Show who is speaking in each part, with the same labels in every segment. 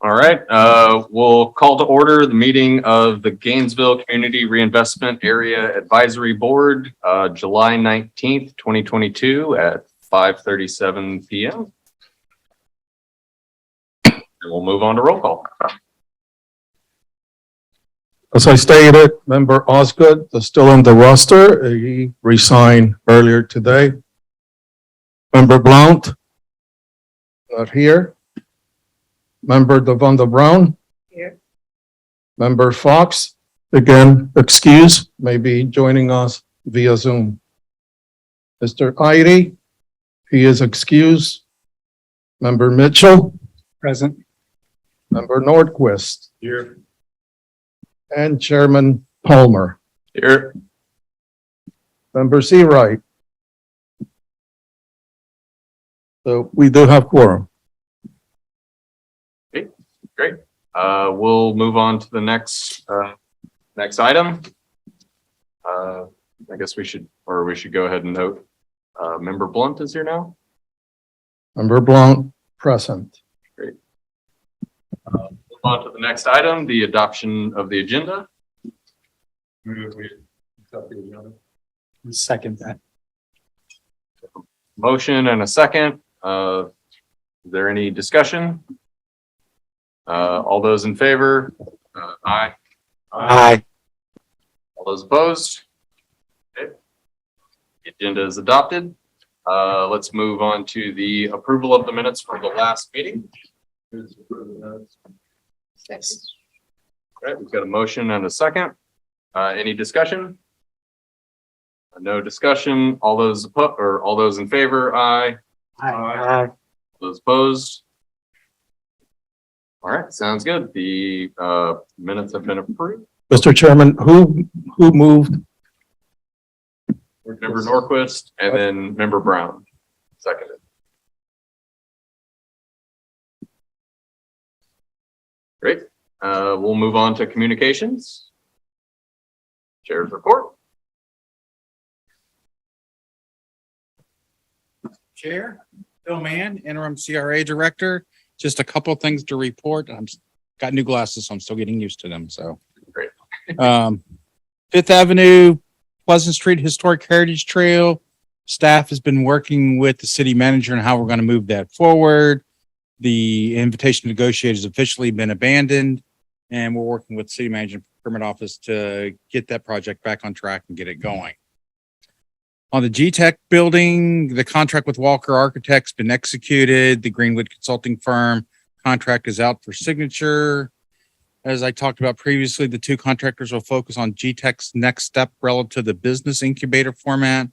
Speaker 1: All right, we'll call to order the meeting of the Gainesville Community Reinvestment Area Advisory Board, July 19th, 2022 at 5:37 p.m. And we'll move on to roll call.
Speaker 2: As I stated, Member Osgood is still on the roster. He resigned earlier today. Member Blount, not here. Member Devonda Brown.
Speaker 3: Here.
Speaker 2: Member Fox, again, excused, may be joining us via Zoom. Mr. Idy, he is excused. Member Mitchell.
Speaker 4: Present.
Speaker 2: Member Nordquist.
Speaker 1: Here.
Speaker 2: And Chairman Palmer.
Speaker 1: Here.
Speaker 2: Member Seawright. So we do have quorum.
Speaker 1: Okay, great. We'll move on to the next item. I guess we should go ahead and note, Member Blunt is here now.
Speaker 2: Member Blount, present.
Speaker 1: Great. Move on to the next item, the adoption of the agenda.
Speaker 4: Second that.
Speaker 1: Motion and a second. Is there any discussion? All those in favor? Aye.
Speaker 4: Aye.
Speaker 1: All those opposed? Okay. The agenda is adopted. Let's move on to the approval of the minutes from the last meeting. All right, we've got a motion and a second. Any discussion? No discussion. All those in favor? Aye.
Speaker 4: Aye.
Speaker 1: Those opposed? All right, sounds good. The minutes have been approved.
Speaker 2: Mr. Chairman, who moved?
Speaker 1: Member Norquist and then Member Brown. Seconded. Great. We'll move on to communications. Chair's report.
Speaker 4: Chair, Bill Mann, interim CRA director. Just a couple of things to report. Got new glasses, so I'm still getting used to them. So
Speaker 1: Great.
Speaker 4: Fifth Avenue, Pleasant Street Historic Heritage Trail. Staff has been working with the city manager on how we're going to move that forward. The invitation to negotiate has officially been abandoned, and we're working with the city manager and procurement office to get that project back on track and get it going. On the G-Tech building, the contract with Walker Architects been executed. The Greenwood Consulting Firm contract is out for signature. As I talked about previously, the two contractors will focus on G-Tech's next step relative to the business incubator format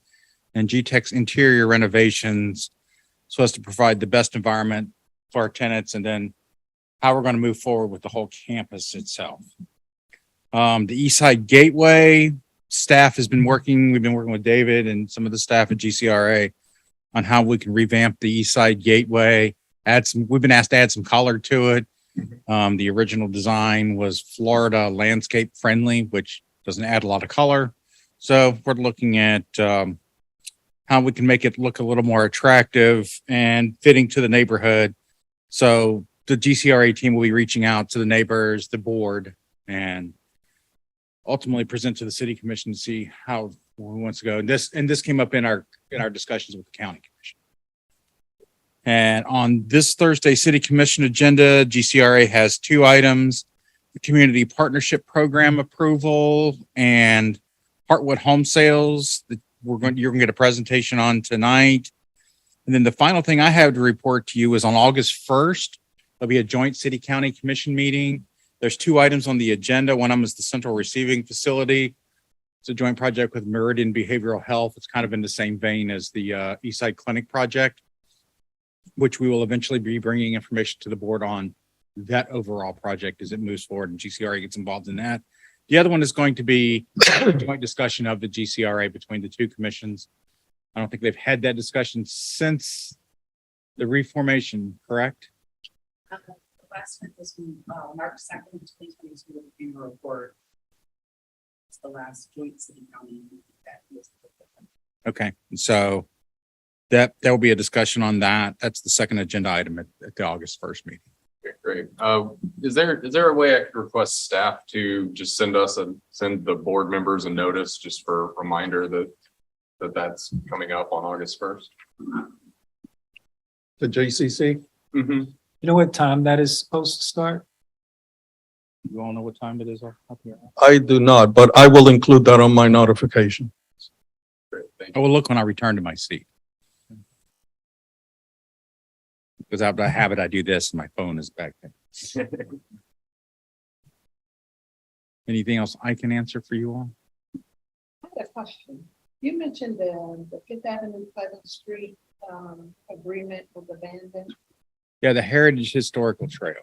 Speaker 4: and G-Tech's interior renovations so as to provide the best environment for our tenants, and then how we're going to move forward with the whole campus itself. The East Side Gateway staff has been working. We've been working with David and some of the staff at GCRA on how we can revamp the East Side Gateway. We've been asked to add some color to it. The original design was Florida landscape friendly, which doesn't add a lot of color. So we're looking at how we can make it look a little more attractive and fitting to the neighborhood. So the GCRA team will be reaching out to the neighbors, the board, and ultimately present to the city commission to see how who wants to go. And this came up in our discussions with the county commission. And on this Thursday city commission agenda, GCRA has two items: the community partnership program approval and Heartwood home sales that you're going to get a presentation on tonight. And then the final thing I have to report to you is on August 1st, there'll be a joint city county commission meeting. There's two items on the agenda. One of them is the central receiving facility. It's a joint project with Meridian Behavioral Health. It's kind of in the same vein as the Eastside Clinic project, which we will eventually be bringing information to the board on that overall project as it moves forward and GCRA gets involved in that. The other one is going to be a joint discussion of the GCRA between the two commissions. I don't think they've had that discussion since the reformation, correct?
Speaker 3: The last one was March 2nd, 2022, with the annual report. It's the last joint city county meeting that was.
Speaker 4: Okay, so there will be a discussion on that. That's the second agenda item at the August 1st meeting.
Speaker 1: Okay, Great. Is there a way I could request staff to just send the board members a notice just for a reminder that that's coming up on August 1st?
Speaker 2: The JCC?
Speaker 1: Mm-hmm.
Speaker 5: You know what time that is supposed to start?
Speaker 4: You all know what time it is up here?
Speaker 2: I do not, but I will include that on my notification.
Speaker 1: Great, thank
Speaker 4: I
Speaker 1: you.
Speaker 4: will look when I return to my seat. Because I have a habit, I do this and my phone is back there. Anything else I can answer for you all?
Speaker 6: I had a question. You mentioned the Fifth Avenue, Pleasant Street, agreement was abandoned.
Speaker 4: Yeah, the Heritage Historical Trail.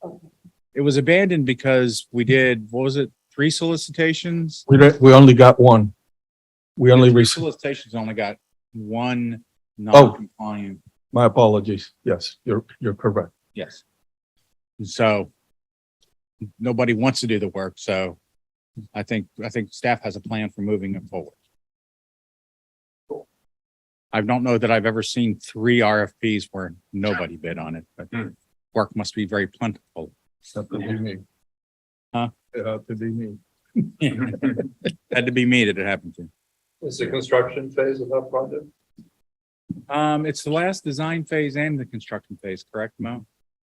Speaker 6: Okay.
Speaker 4: It was abandoned because we did, what was it, 3 solicitations?
Speaker 2: We only got one. We only
Speaker 4: Three
Speaker 2: received,
Speaker 4: solicitations only got one non-compliant,
Speaker 2: my apologies. Yes, you're correct.
Speaker 4: yes. So nobody wants to do the work, so I think staff has a plan for moving it forward. I don't know that I've ever seen 3 RFPs where nobody bid on it, but work must be very plentiful.
Speaker 2: Had to be me.
Speaker 4: Huh?
Speaker 2: It had to be me.
Speaker 4: Had to be me that it happened to.
Speaker 7: Is the construction phase of that project?
Speaker 4: It's the last design phase and the construction phase, correct, Mo?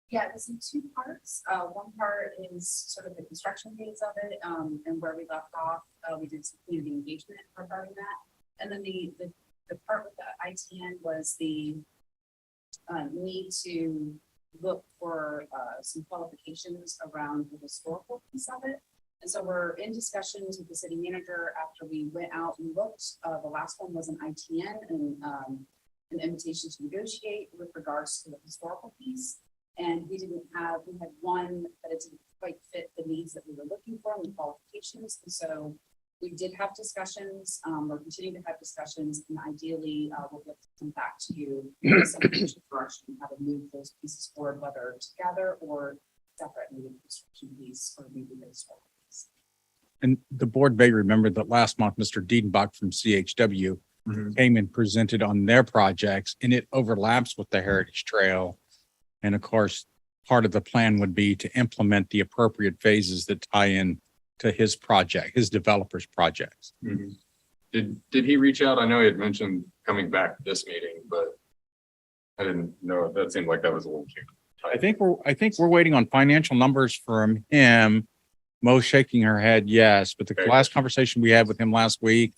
Speaker 3: Yeah, it's in 2 parts. One part is sort of the construction phase of it, and where we left off, we did some community engagement regarding that. And then the part with the ITN was the need to look for some qualifications around the historical piece of it. And so we're in discussions with the city manager after we went out and looked. The last one was an ITN and an invitation to negotiate with regards to the historical piece. And we had one that it didn't quite fit the needs that we were looking for and the qualifications. And so we did have discussions, we're continuing to have discussions, and ideally we'll get to come back to you with some direction, how to move those pieces forward, whether together or separately with the construction piece or maybe the historical piece.
Speaker 4: And the board may remember that last month, Mr. Diedenbach from CHW came and presented on their projects, and it overlaps with the Heritage Trail. And of course, part of the plan would be to implement the appropriate phases that tie in to his project, his developer's projects.
Speaker 1: Did he reach out? I know he had mentioned coming back to this meeting, but I didn't know. That seemed like that was a little too tight.
Speaker 4: I think we're waiting on financial numbers from him. Mo shaking her head, yes, but the
Speaker 1: Okay.
Speaker 4: last conversation we had with him last week,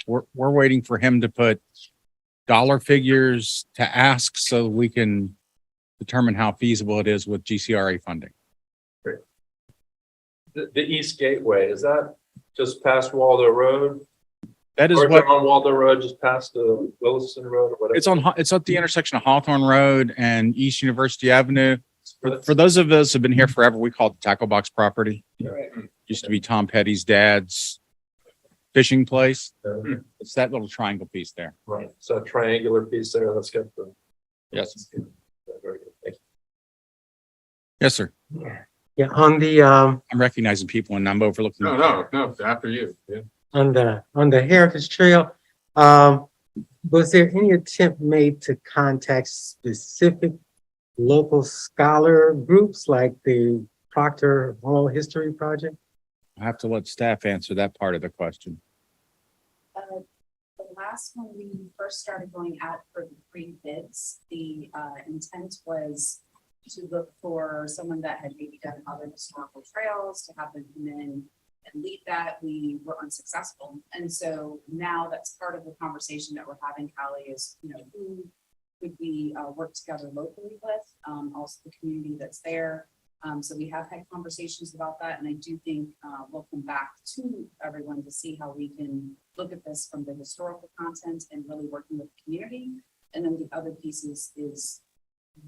Speaker 4: we're waiting for him to put dollar figures to ask so we can determine how feasible it is with GCRA funding.
Speaker 7: The East Gateway, is that just past Waldo Road?
Speaker 4: That is
Speaker 7: Or is
Speaker 4: what
Speaker 7: it on Waldo Road, just past the Williston Road or whatever?
Speaker 4: it's at the intersection of Hawthorne Road and East University Avenue. For those of us who've been here forever, we call it the Tackle Box property.
Speaker 7: Right.
Speaker 4: Used to be Tom Petty's dad's fishing place.
Speaker 7: Yeah.
Speaker 4: It's that little triangle piece there.
Speaker 7: Right, so a triangular piece there, let's get the.
Speaker 4: Yes.
Speaker 7: Very good, thank you.
Speaker 4: Yes, sir.
Speaker 8: Yeah, on the,
Speaker 4: I'm recognizing people and I'm overlooking.
Speaker 1: No, after you. Yeah.
Speaker 8: on the Heritage Trail, was there any attempt made to contact specific local scholar groups like the Proctor Oral History Project?
Speaker 4: I have to let staff answer that part of the question.
Speaker 3: The last one we first started going out for the pre-bids, the intent was to look for someone that had maybe done other historical trails, to have them come in and lead that. We were unsuccessful. And so now that's part of the conversation that we're having, Callie, is, who could we work together locally with, also the community that's there. So we have had conversations about that, and I do think we'll come back to everyone to see how we can look at this from the historical content and really working with the community. And then the other pieces is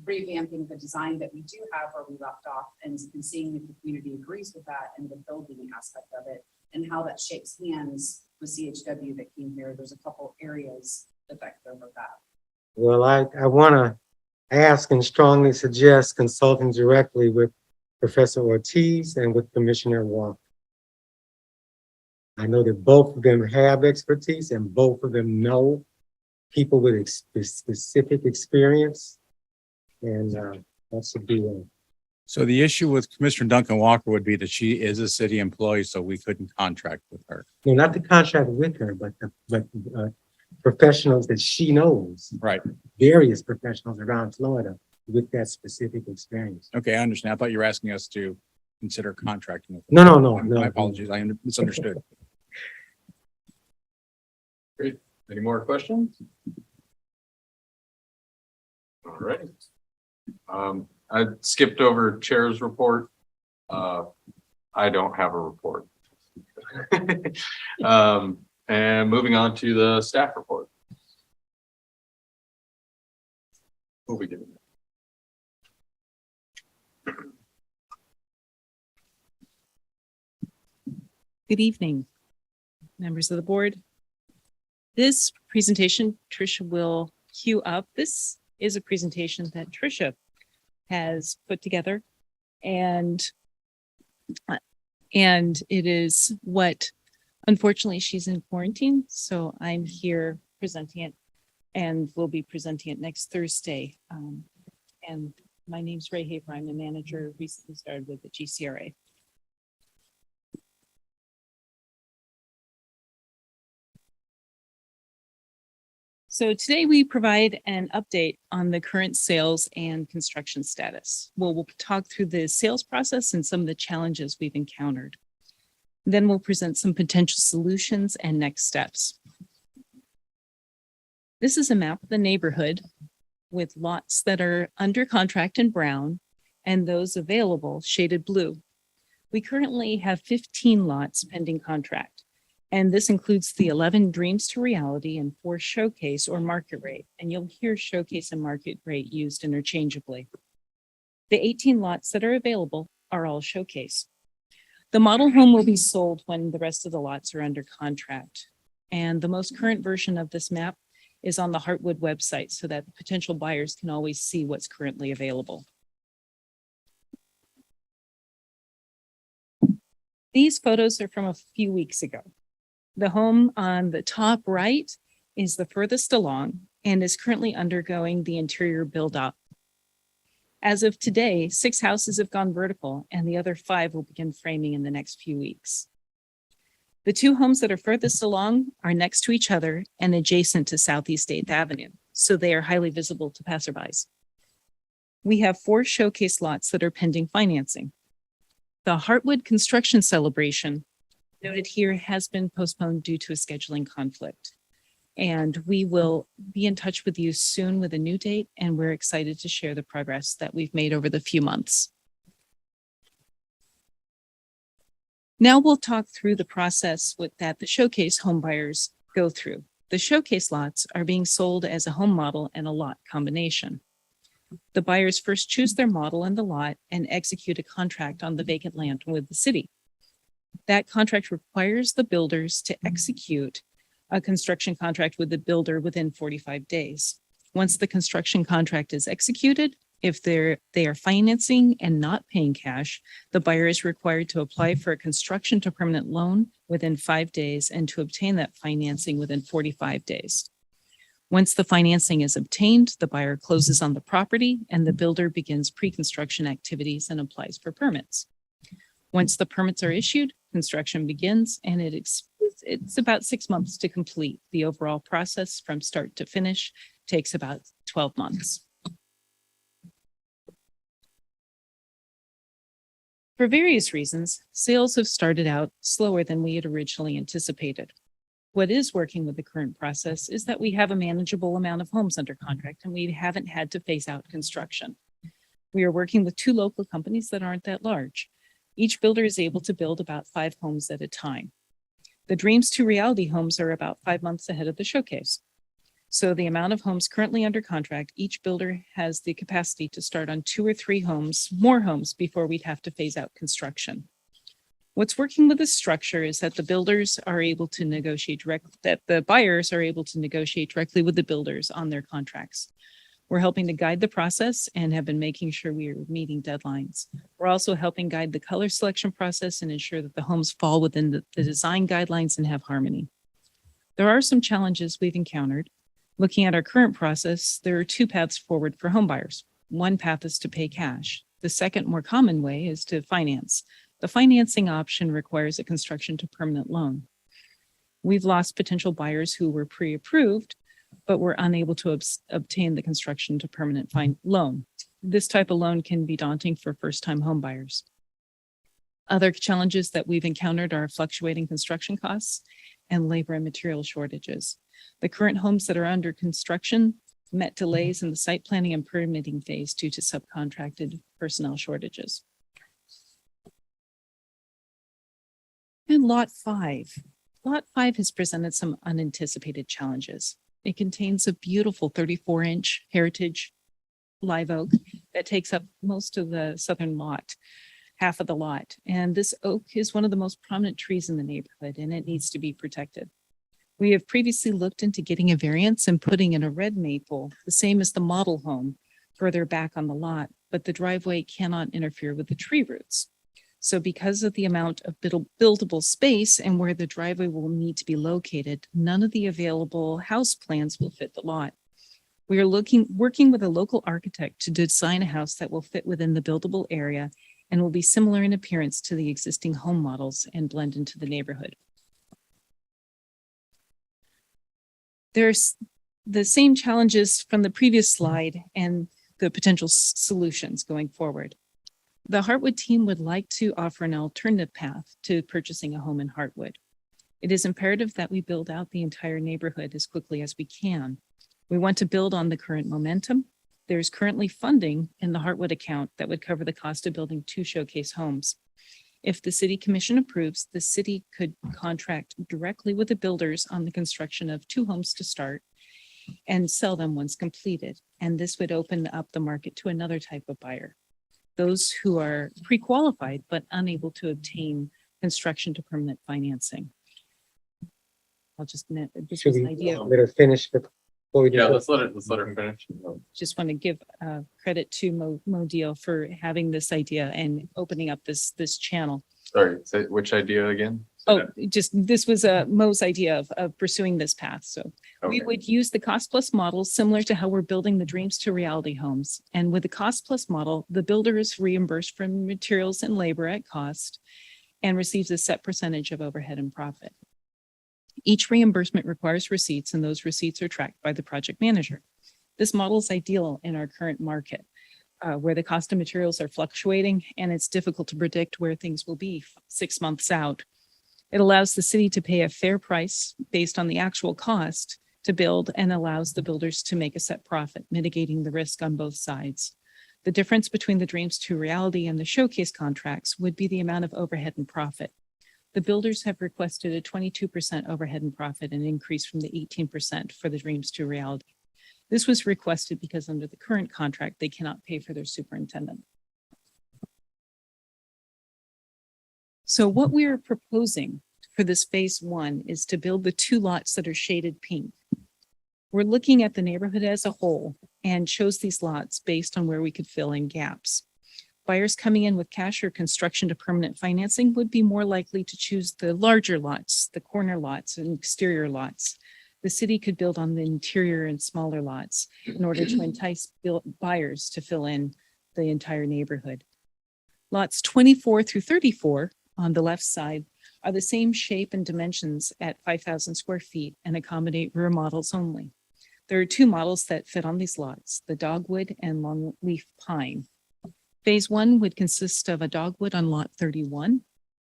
Speaker 3: revamping the design that we do have where we left off and seeing if the community agrees with that and the building aspect of it and how that shakes hands with CHW that came here. There's a couple areas that could overlap.
Speaker 8: Well, I want to ask and strongly suggest consulting directly with Professor Ortiz and with Commissioner Walker. I know that both of them have expertise and both of them know people with specific experience. And that should be
Speaker 4: So the issue with Commissioner Duncan Walker would be that she is a city employee, so we couldn't contract with her.
Speaker 8: No, not the contract with her, but professionals that she knows,
Speaker 4: Right.
Speaker 8: various professionals around Florida with that specific experience.
Speaker 4: Okay, I understand. I thought you were asking us to consider contracting with her.
Speaker 8: No.
Speaker 4: My apologies. I misunderstood.
Speaker 1: Any more questions? All right. I skipped over chair's report. I don't have a report. And moving on to the staff report. What we doing?
Speaker 9: Good evening, members of the board. This presentation, Tricia will queue up. This is a presentation that Tricia has put together, and it is what, unfortunately, she's in quarantine, so I'm here presenting it, and we'll be presenting it next Thursday. And my name's Ray Haver. I'm a manager, recently started with the GCRA. So today we provide an update on the current sales and construction status. We'll talk through the sales process and some of the challenges we've encountered. Then we'll present some potential solutions and next steps. This is a map of the neighborhood with lots that are under contract in brown and those available shaded blue. We currently have 15 lots pending contract. And this includes the 11 Dreams to Reality and 4 Showcase or Market Rate. And you'll hear Showcase and Market Rate used interchangeably. The 18 lots that are available are all Showcase. The model home will be sold when the rest of the lots are under contract. And the most current version of this map is on the Heartwood website so that potential buyers can always see what's currently available. These photos are from a few weeks ago. The home on the top right is the furthest along and is currently undergoing the interior build-up. As of today, 6 houses have gone vertical and the other 5 will begin framing in the next few weeks. The 2 homes that are furthest along are next to each other and adjacent to Southeast 8th Avenue, so they are highly visible to passerbys. We have 4 showcase lots that are pending financing. The Heartwood construction celebration noted here has been postponed due to a scheduling conflict. And we will be in touch with you soon with a new date, and we're excited to share the progress that we've made over the few months. Now we'll talk through the process that the showcase home buyers go through. The showcase lots are being sold as a home model and a lot combination. The buyers first choose their model and the lot and execute a contract on the vacant land with the city. That contract requires the builders to execute a construction contract with the builder within 45 days. Once the construction contract is executed, if they are financing and not paying cash, the buyer is required to apply for a construction to permanent loan within 5 days and to obtain that financing within 45 days. Once the financing is obtained, the buyer closes on the property and the builder begins pre-construction activities and applies for permits. Once the permits are issued, construction begins, and it's about 6 months to complete. The overall process from start to finish takes about 12 months. For various reasons, sales have started out slower than we had originally anticipated. What is working with the current process is that we have a manageable amount of homes under contract and we haven't had to phase out construction. We are working with 2 local companies that aren't that large. Each builder is able to build about 5 homes at a time. The Dreams to Reality homes are about 5 months ahead of the showcase. So the amount of homes currently under contract, each builder has the capacity to start on 2 or 3 homes, more homes, before we'd have to phase out construction. What's working with this structure is that the builders are able to negotiate that the buyers are able to negotiate directly with the builders on their contracts. We're helping to guide the process and have been making sure we are meeting deadlines. We're also helping guide the color selection process and ensure that the homes fall within the design guidelines and have harmony. There are some challenges we've encountered. Looking at our current process, there are 2 paths forward for home buyers. One path is to pay cash. The second more common way is to finance. The financing option requires a construction to permanent loan. We've lost potential buyers who were pre-approved, but were unable to obtain the construction to permanent loan. This type of loan can be daunting for first-time home buyers. Other challenges that we've encountered are fluctuating construction costs and labor and material shortages. The current homes that are under construction met delays in the site planning and permitting phase due to subcontracted personnel shortages. And Lot 5. Lot 5 has presented some unanticipated challenges. It contains a beautiful 34-inch heritage live oak that takes up most of the southern lot, half of the lot. And this oak is one of the most prominent trees in the neighborhood, and it needs to be protected. We have previously looked into getting a variance and putting in a red maple, the same as the model home, further back on the lot, but the driveway cannot interfere with the tree roots. So because of the amount of buildable space and where the driveway will need to be located, none of the available house plans will fit the lot. We are working with a local architect to design a house that will fit within the buildable area and will be similar in appearance to the existing home models and blend into the neighborhood. There's the same challenges from the previous slide and the potential solutions going forward. The Heartwood team would like to offer an alternative path to purchasing a home in Heartwood. It is imperative that we build out the entire neighborhood as quickly as we can. We want to build on the current momentum. There's currently funding in the Heartwood account that would cover the cost of building 2 showcase homes. If the city commission approves, the city could contract directly with the builders on the construction of 2 homes to start and sell them once completed. And this would open up the market to another type of buyer, those who are pre-qualified but unable to obtain construction to permanent financing. I'll just admit, this
Speaker 8: Should
Speaker 9: is an
Speaker 8: we
Speaker 9: idea.
Speaker 8: let her finish before we do
Speaker 1: Yeah,
Speaker 8: that?
Speaker 1: let's let her finish.
Speaker 9: Just want to give credit to Mo for having this idea and opening up this channel.
Speaker 1: Sorry, say which idea again?
Speaker 9: Oh, just this was Mo's idea of pursuing this path. So we
Speaker 1: Okay.
Speaker 9: would use the cost plus model similar to how we're building the dreams to reality homes. And with the cost plus model, the builder is reimbursed for materials and labor at cost and receives a set percentage of overhead and profit. Each reimbursement requires receipts, and those receipts are tracked by the project manager. This model is ideal in our current market, where the cost of materials are fluctuating and it's difficult to predict where things will be 6 months out. It allows the city to pay a fair price based on the actual cost to build and allows the builders to make a set profit, mitigating the risk on both sides. The difference between the dreams to reality and the showcase contracts would be the amount of overhead and profit. The builders have requested a 22% overhead and profit, an increase from the 18% for the dreams to reality. This was requested because under the current contract, they cannot pay for their superintendent. So what we are proposing for this phase 1 is to build the 2 lots that are shaded pink. We're looking at the neighborhood as a whole and chose these lots based on where we could fill in gaps. Buyers coming in with cash or construction to permanent financing would be more likely to choose the larger lots, the corner lots and exterior lots. The city could build on the interior and smaller lots in order to entice buyers to fill in the entire neighborhood. Lots 24 through 34 on the left side are the same shape and dimensions at 5,000 square feet and accommodate rear models only. There are 2 models that fit on these lots, the dogwood and longleaf pine. Phase 1 would consist of a dogwood on lot 31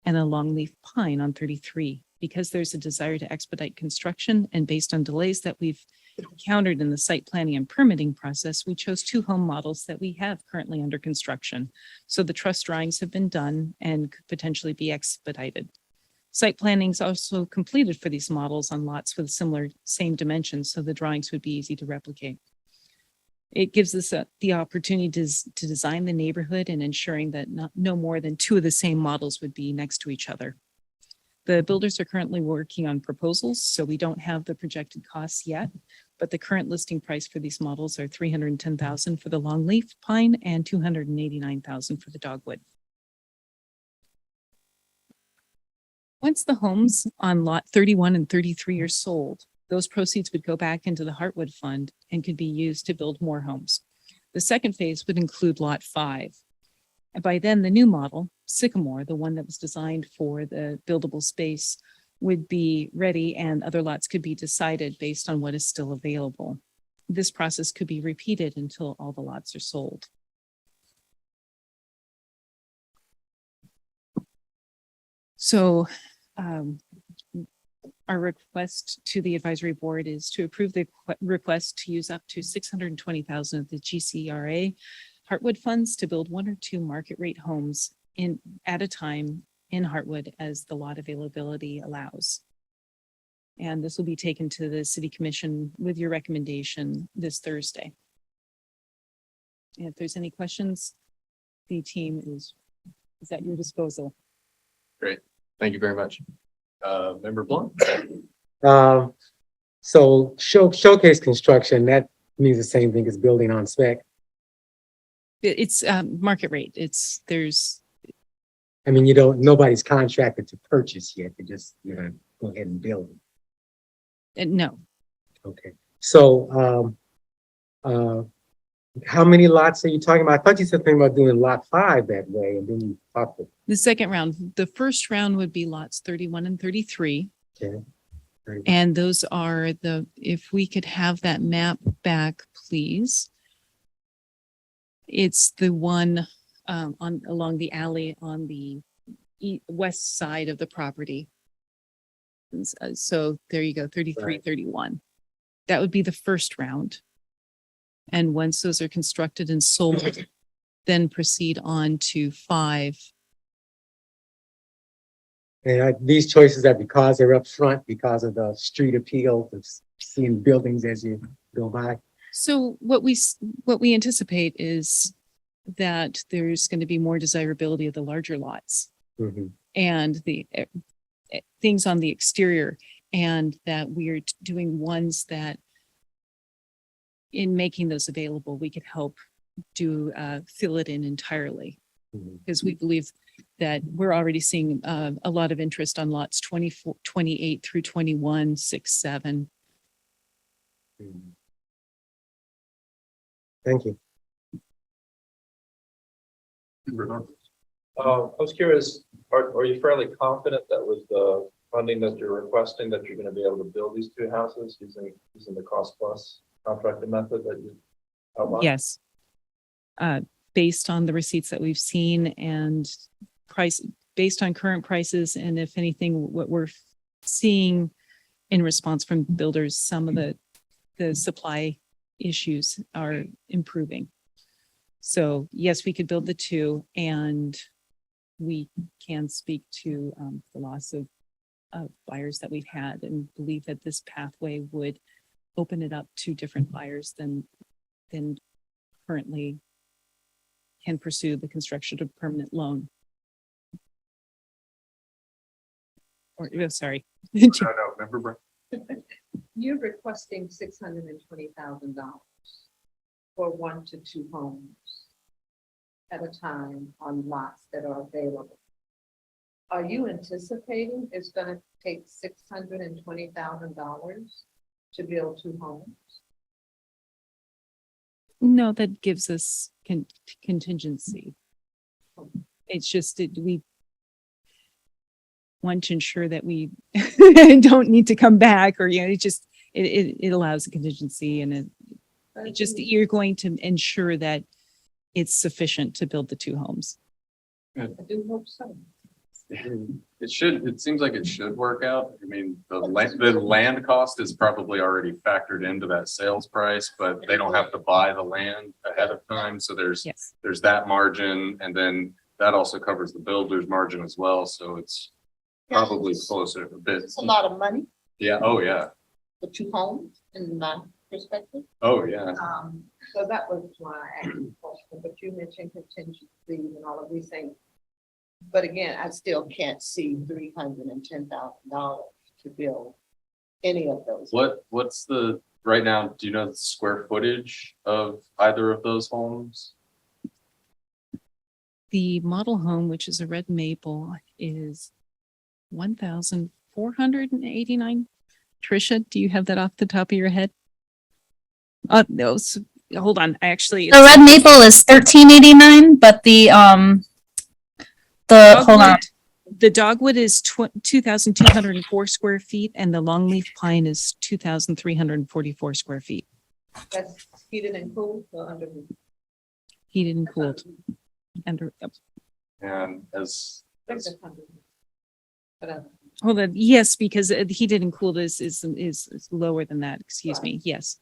Speaker 9: and a longleaf pine on 33. Because there's a desire to expedite construction and based on delays that we've encountered in the site planning and permitting process, we chose 2 home models that we have currently under construction. So the truss drawings have been done and could potentially be expedited. Site planning is also completed for these models on lots with similar same dimensions, so the drawings would be easy to replicate. It gives us the opportunity to design the neighborhood and ensuring that no more than 2 of the same models would be next to each other. The builders are currently working on proposals, so we don't have the projected costs yet, but the current listing price for these models are $310,000 for the longleaf pine and $289,000 for the dogwood. Once the homes on lot 31 and 33 are sold, those proceeds would go back into the Heartwood Fund and could be used to build more homes. The second phase would include lot 5. By then, the new model, Sycamore, the one that was designed for the buildable space, would be ready and other lots could be decided based on what is still available. This process could be repeated until all the lots are sold. So our request to the advisory board is to approve the request to use up to 620,000 of the GCRA Heartwood funds to build 1 or 2 market rate homes at a time in Heartwood as the lot availability allows. And this will be taken to the city commission with your recommendation this Thursday. And if there's any questions, the team is at your disposal.
Speaker 1: Thank you very much. Member Blunt?
Speaker 8: So showcase construction, that means the same thing as building on spec.
Speaker 9: It's market rate.
Speaker 8: I mean, nobody's contracted to purchase yet. They just, go ahead and build it.
Speaker 9: No,
Speaker 8: Okay. So, how many lots are you talking about? I thought you said something about doing lot 5 that way, and then you talked to.
Speaker 9: the second round, the first round would be lots 31 and 33.
Speaker 8: Okay.
Speaker 9: And those are if we could have that map back, please. It's the one along the alley on the west side of the property. So there you go, 33,
Speaker 8: Right.
Speaker 9: 31. That would be the first round. And once those are constructed and sold, then proceed on to 5.
Speaker 8: And these choices are because they're up front, because of the street appeal of seeing buildings as you go by.
Speaker 9: So what we anticipate is that there's going to be more desirability of the larger lots
Speaker 8: Mhm.
Speaker 9: and the things on the exterior, and that we are doing ones that in making those available, we could help fill it in entirely.
Speaker 8: Mhm.
Speaker 9: Because we believe that we're already seeing a lot of interest on lots 24, 28 through 21, 6, 7.
Speaker 8: Mhm. Thank you.
Speaker 7: I was curious, are you fairly confident that with the funding that you're requesting, that you're gonna be able to build these 2 houses using the cost plus contracted method that you outlined?
Speaker 9: Yes. Based on the receipts that we've seen and based on current prices, and if anything, what we're seeing in response from builders, some of the supply issues are improving. So yes, we could build the 2, and we can speak to the loss of buyers that we've had, and believe that this pathway would open it up to different buyers than currently can pursue the construction of permanent loan. Or, sorry.
Speaker 1: No, Member Brown?
Speaker 6: You're requesting $620,000 for 1 to 2 homes at a time on lots that are available. Are you anticipating it's gonna take $620,000 to build 2 homes?
Speaker 9: No, that gives us contingency. It's just that we want to ensure that we don't need to come back, or, it allows a contingency, and you're going to ensure that it's sufficient to build the 2 homes.
Speaker 6: I do hope so.
Speaker 1: It seems like it should work out. I mean, the land cost is probably already factored into that sales price, but they don't have to buy the land ahead of time. So there's that margin, and then that also covers the builder's margin as well. So it's probably closer a bit.
Speaker 6: It's a lot of money
Speaker 1: Yeah. Oh, yeah.
Speaker 6: for 2 homes in my perspective.
Speaker 1: Oh, yeah.
Speaker 6: So that was why I asked the question, but you mentioned contingencies and all of these things. But again, I still can't see $310,000 to build any of those.
Speaker 1: What's right now, do you know the square footage of either of those homes?
Speaker 9: The model home, which is a red maple, is 1,489. Trisha, do you have that off the top of your head? No, hold on, actually.
Speaker 10: The red maple is 1389, but hold on.
Speaker 9: The dogwood is 2,204 square feet and the longleaf pine is 2,344 square feet.
Speaker 6: That's heated and cooled or under?
Speaker 9: Heated and cooled. Under,
Speaker 1: And as,
Speaker 9: hold on, yes, because heated and cooled is lower than that, excuse me, yes.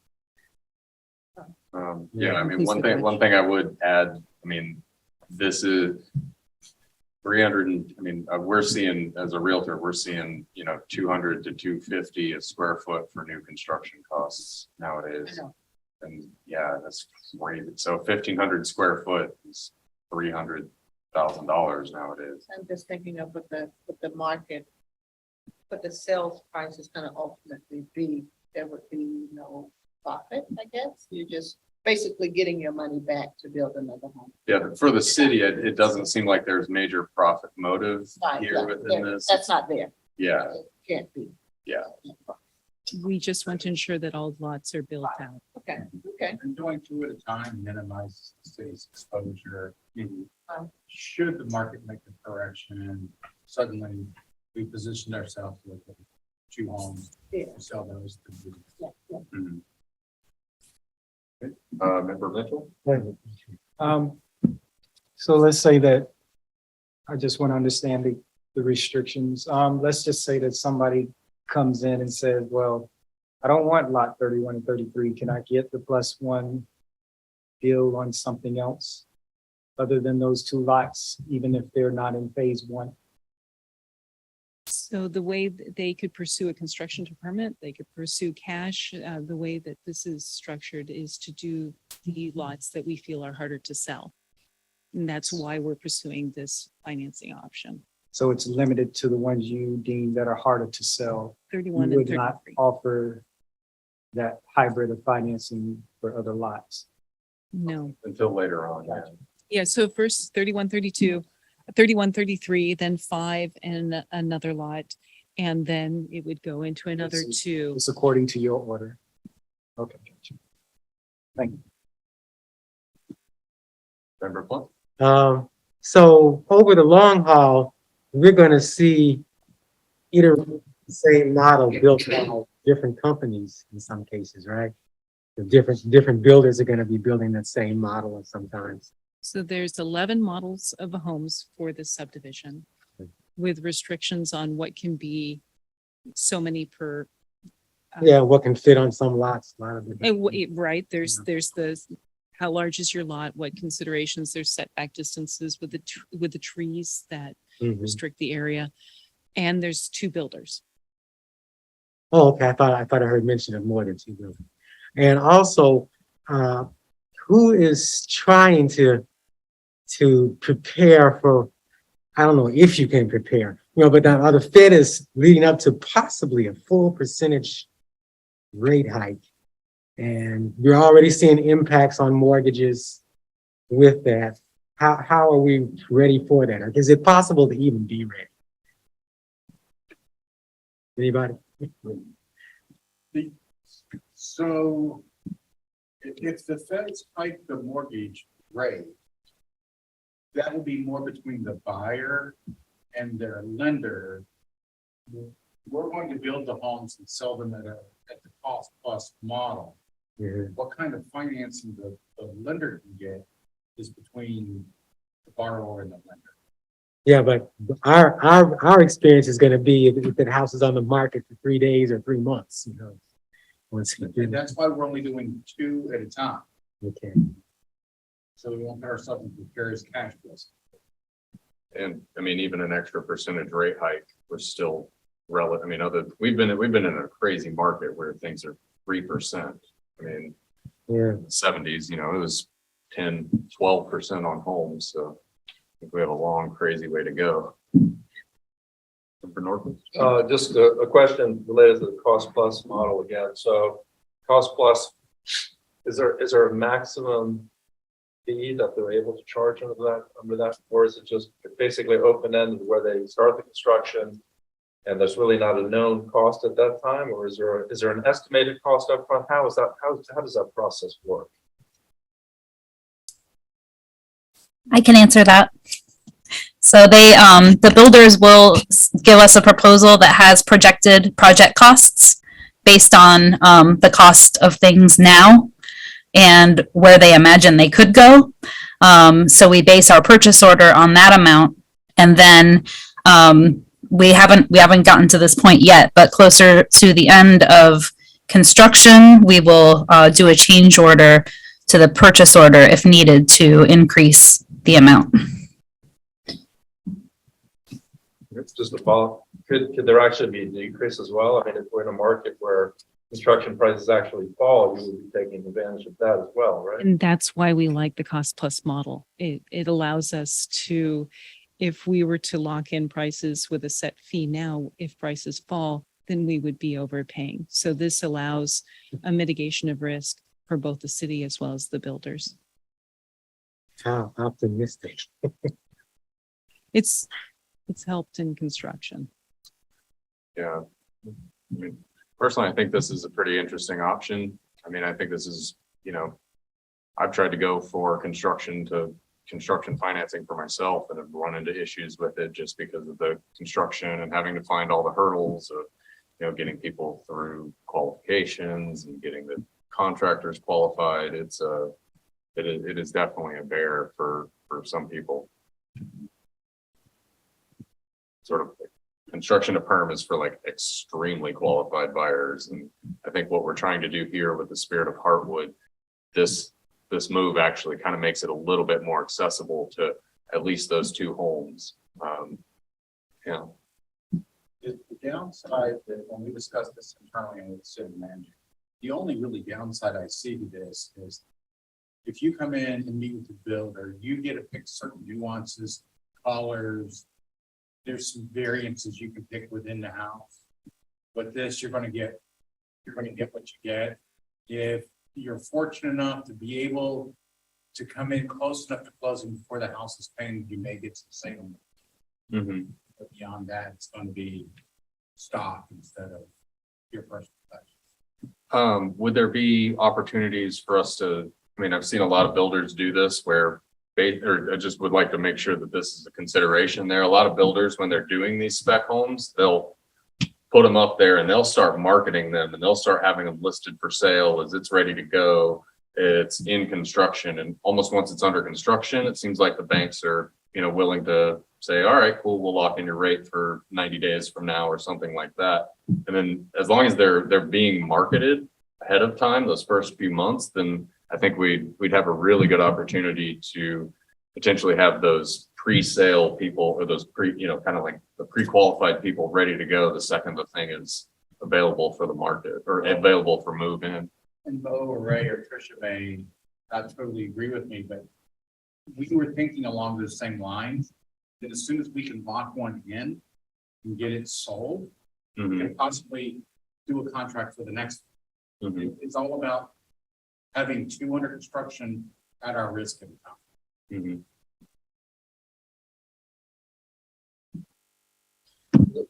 Speaker 1: yeah, I mean, one thing I would add, I mean, this is 300 and, I mean, we're seeing, as a realtor, we're seeing, 200 to 250 a square foot for new construction costs nowadays. And yeah, that's crazy. So 1,500 square foot is $300,000 nowadays.
Speaker 6: I'm just thinking of what the market, what the sales price is gonna ultimately be. There would be no profit, I guess. You're just basically getting your money back to build another home.
Speaker 1: Yeah, for the city, it doesn't seem like there's major profit motive
Speaker 6: Right,
Speaker 1: here
Speaker 6: yeah,
Speaker 1: within this.
Speaker 6: That's not there.
Speaker 1: Yeah,
Speaker 6: It can't be.
Speaker 1: yeah.
Speaker 9: We just want to ensure that all lots are built out.
Speaker 6: Okay, okay.
Speaker 4: And doing two at a time minimizes the city's exposure.
Speaker 6: Um,
Speaker 4: Should the market make a correction, suddenly we position ourselves with two homes
Speaker 6: Yeah.
Speaker 4: to sell those.
Speaker 6: Yeah, yeah.
Speaker 1: Mhm. Member Mitchell?
Speaker 5: So let's say that, I just want to understand the restrictions. Let's just say that somebody comes in and says, well, I don't want lot 31 and 33. Can I get the +1 deal on something else other than those two lots, even if they're not in phase one?
Speaker 9: So the way that they could pursue a construction to permit, they could pursue cash. The way that this is structured is to do the lots that we feel are harder to sell. And that's why we're pursuing this financing option,
Speaker 5: So it's limited to the ones you deem that are harder to sell. You
Speaker 9: 31 and
Speaker 5: would not
Speaker 9: 33.
Speaker 5: offer that hybrid of financing for other lots.
Speaker 9: No.
Speaker 1: Until later on. Yeah.
Speaker 9: Yeah, so first 31, 32, 31, 33, then 5 and another lot. And then it would go into another
Speaker 5: It's-
Speaker 9: 2.
Speaker 5: It's according to your order. Okay. Gotcha. Thank you.
Speaker 1: Member Plum?
Speaker 8: So over the long haul, we're gonna see either the same model built by different companies in some cases, right? The different builders are gonna be building that same model sometimes.
Speaker 9: So there's 11 models of homes for this subdivision with restrictions on what can be so many per.
Speaker 8: Yeah, what can fit on some lots, a lot of it.
Speaker 9: Right, there's the, how large is your lot, what considerations, there's setback distances with the trees that
Speaker 8: Mhm.
Speaker 9: restrict the area. And there's 2 builders.
Speaker 8: Oh, okay, I thought I heard mention of more than 2 buildings. And also, who is trying to prepare for, I don't know if you can prepare, but the Fed is leading up to possibly a full percentage rate hike. And we're already seeing impacts on mortgages with that. How are we ready for that? Or is it possible to even be ready? Anybody?
Speaker 4: So if the feds hike the mortgage rate, that will be more between the buyer and their lender. We're going to build the homes and sell them at the cost plus model.
Speaker 8: Yeah.
Speaker 4: What kind of financing the lender can get is between the borrower and the lender.
Speaker 8: Yeah, but our experience is gonna be if the house is on the market for 3 days or 3 months, Once
Speaker 4: And that's why we're only doing 2 at a time.
Speaker 8: okay.
Speaker 4: So we won't put ourselves in precarious cash flows.
Speaker 1: And I mean, even an extra percentage rate hike was still relevant. I mean, we've been in a crazy market where things are 3%. I mean,
Speaker 8: Yeah.
Speaker 1: 70s, it was 10, 12% on homes. So I think we have a long, crazy way to go. For Norfolk?
Speaker 7: Just a question related to the cost plus model again. So cost plus, is there a maximum fee that they're able to charge under that? Or is it just basically open-ended where they start the construction and there's really not a known cost at that time? Or is there an estimated cost up front? How does that process work?
Speaker 10: I can answer that. So they, the builders will give us a proposal that has projected project costs based on, the cost of things now and where they imagine they could go. So we base our purchase order on that amount. And then, we haven't gotten to this point yet, but closer to the end of construction, we will, do a change order to the purchase order if needed to increase the amount.
Speaker 7: It's just a follow. Could there actually be a decrease as well? I mean, if we're in a market where construction prices actually fall, you would be taking advantage of that as well, right?
Speaker 9: And that's why we like the cost plus model. It allows us to, if we were to lock in prices with a set fee now, if prices fall, then we would be overpaying. So this allows a mitigation of risk for both the city as well as the builders.
Speaker 8: How optimistic.
Speaker 9: It's helped in construction.
Speaker 1: Yeah. I mean, personally, I think this is a pretty interesting option. I mean, I think this is, I've tried to go for construction financing for myself and have run into issues with it just because of the construction and having to find all the hurdles of, getting people through qualifications and getting the contractors qualified. It is definitely a bear for some people. Sort of construction to perm is for like extremely qualified buyers. And I think what we're trying to do here with the Spirit of Heartwood, this move actually kind of makes it a little bit more accessible to at least those two homes. Yeah.
Speaker 11: The downside that when we discussed this internally and with the city manager, the only really downside I see to this is if you come in and meet with the builder, you get to pick certain nuances, colors. There's some variances you can pick within the house. With this, you're going to get what you get. If you're fortunate enough to be able to come in close enough to closing before the house is painted, you may get some sale.
Speaker 1: Mm-hmm.
Speaker 11: But beyond that, it's going to be stock instead of your personal touch.
Speaker 1: Would there be opportunities for us to, I mean, I've seen a lot of builders do this where I just would like to make sure that this is a consideration there. A lot of builders, when they're doing these spec homes, they'll put them up there and they'll start marketing them and they'll start having them listed for sale as it's ready to go. It's in construction, and almost once it's under construction, it seems like the banks are, willing to say, all right, cool, we'll lock in your rate for 90 days from now or something like that. And then as long as they're being marketed ahead of time, those first few months, then I think we'd have a really good opportunity to potentially have those pre-sale people or those kind of like the pre-qualified people ready to go the second the thing is available for the market or available for move in.
Speaker 11: And Bo or Ray or Trisha may not totally agree with me, but we were thinking along those same lines that as soon as we can lock one in and get it sold, we can possibly do a contract for the next. It's all about having two under construction at our risk at the time.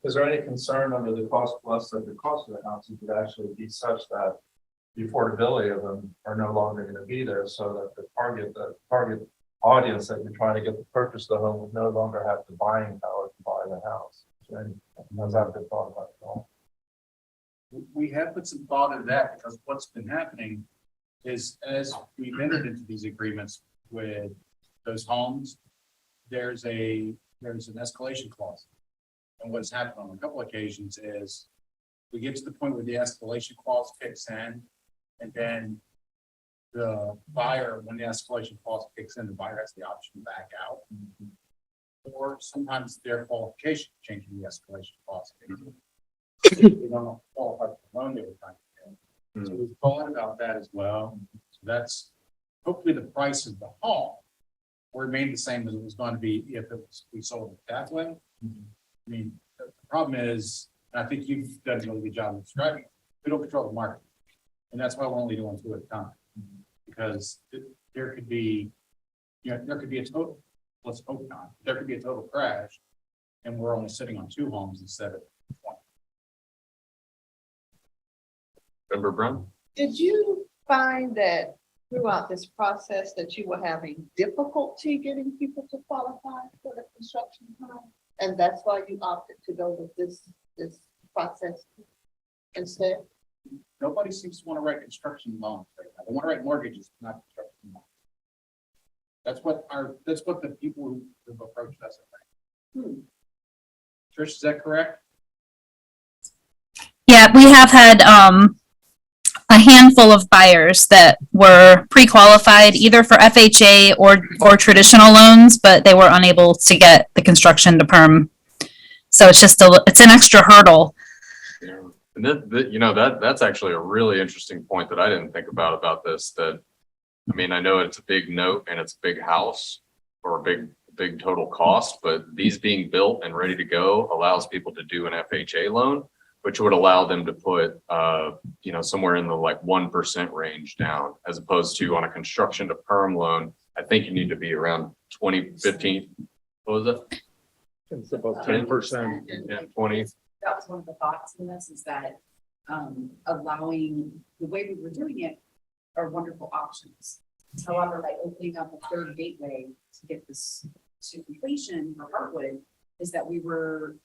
Speaker 7: Is there any concern under the cost plus that the cost of the houses would actually be such that the affordability of them are no longer going to be there, so that the target audience that you're trying to get to purchase the home would no longer have the buying power to buy the house? Has that been thought about at all?
Speaker 11: We have put some thought into that because what's been happening is as we've entered into these agreements with those homes, there's an escalation clause. And what's happened on a couple of occasions is we get to the point where the escalation clause kicks in, and then the buyer, when the escalation clause kicks in, the buyer has the option to back out. Or sometimes their qualification changing the escalation clause. They don't qualify for the loan they were trying to get. So we've thought about that as well. So that's hopefully the price of the home will remain the same as it was going to be if we sold it that way. I mean, the problem is, and I think you've done a really good job of describing it, we don't control the market. And that's why we're only doing two at a time. Because there could be a total, let's hope not, there could be a total crash and we're only sitting on two homes instead of 20.
Speaker 1: Member Brown?
Speaker 6: Did you find that throughout this process that you were having difficulty getting people to qualify for the construction time? And that's why you opted to go with this process instead?
Speaker 11: Nobody seems to want to write construction loans right now. They want to write mortgages, not construction loans. That's what the people who have approached us are saying. Trish, is that correct?
Speaker 10: Yeah, we have had a handful of buyers that were pre-qualified either for FHA or traditional loans, but they were unable to get the construction to perm. So it's just it's an extra hurdle.
Speaker 1: Yeah. And that's actually a really interesting point that I didn't think about this, that, I mean, I know it's a big note and it's a big house or a big total cost, but these being built and ready to go allows people to do an FHA loan, which would allow them to put, somewhere in the like 1% range down, as opposed to on a construction to perm loan. I think you need to be around 15, what was it?
Speaker 2: It's about 10%.
Speaker 1: Yeah, 20.
Speaker 3: That was one of the thoughts in this, is that allowing, the way we were doing it are wonderful options. However, by opening up a third gateway to get this to completion for Heartwood, is that we were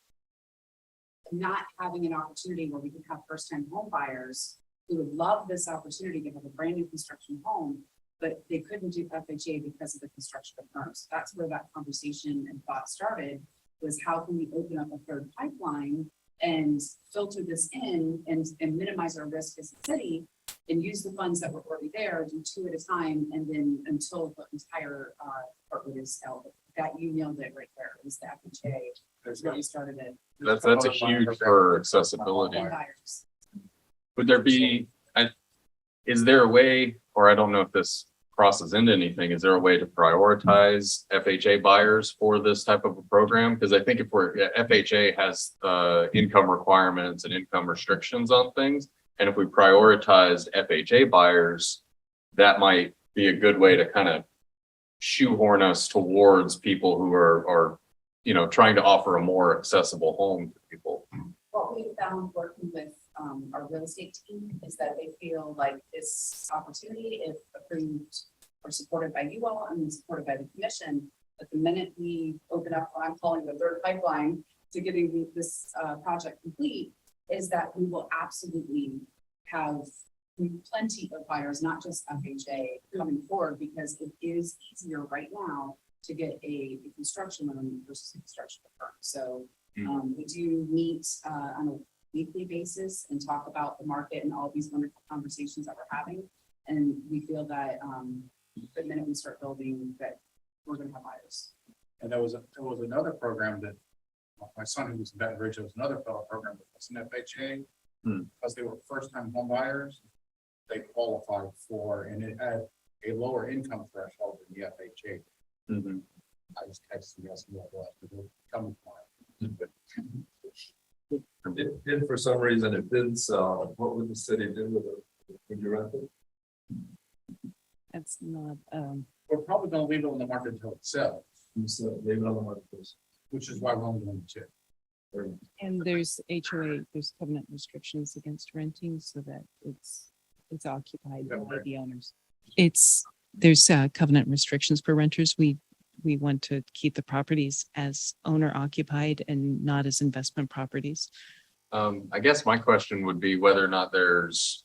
Speaker 3: not having an opportunity where we could have first-time home buyers who would love this opportunity to have a brand new construction home, but they couldn't do FHA because of the construction of firms. That's where that conversation and thought started, was how can we open up a third pipeline and filter this in and minimize our risk as a city and use the funds that were already there, do 2 at a time, and then until the entire Heartwood is held. That, you nailed it right there, is the FHA. That's where you started it.
Speaker 1: That's a huge for accessibility.
Speaker 3: Buyers.
Speaker 1: Would there be, is there a way, or I don't know if this crosses into anything, is there a way to prioritize FHA buyers for this type of a program? Because I think if FHA has income requirements and income restrictions on things, and if we prioritized FHA buyers, that might be a good way to kind of shoehorn us towards people who are trying to offer a more accessible home to people.
Speaker 3: What we found working with our real estate team is that they feel like this opportunity, if approved or supported by you all and supported by the commission, that the minute we open up what I'm calling the third pipeline to getting this project complete, is that we will absolutely have plenty of buyers, not just FHA, coming forward, because it is easier right now to get a construction loan versus a construction firm. So we do meet on a weekly basis and talk about the market and all these wonderful conversations that we're having. And we feel that the minute we start building, that we're going to have buyers.
Speaker 11: And there was another program that my son, who was in Baton Rouge, there was another fellow program that was an FHA, because they were first-time home buyers. They qualified for, and it had a lower income threshold than the FHA. I just texted you guys what was, but they're coming for it.
Speaker 7: If for some reason it didn't sell, what would the city do with it? Would you rent it?
Speaker 9: That's not,
Speaker 11: We're probably gonna leave it on the market until it sells,
Speaker 7: So leave it on the market.
Speaker 11: which is why we're only doing 2.
Speaker 9: and there's HOA, there's covenant restrictions against renting so that it's occupied by the owners. There's covenant restrictions for renters. We want to keep the properties as owner occupied and not as investment properties.
Speaker 1: I guess my question would be whether or not there's,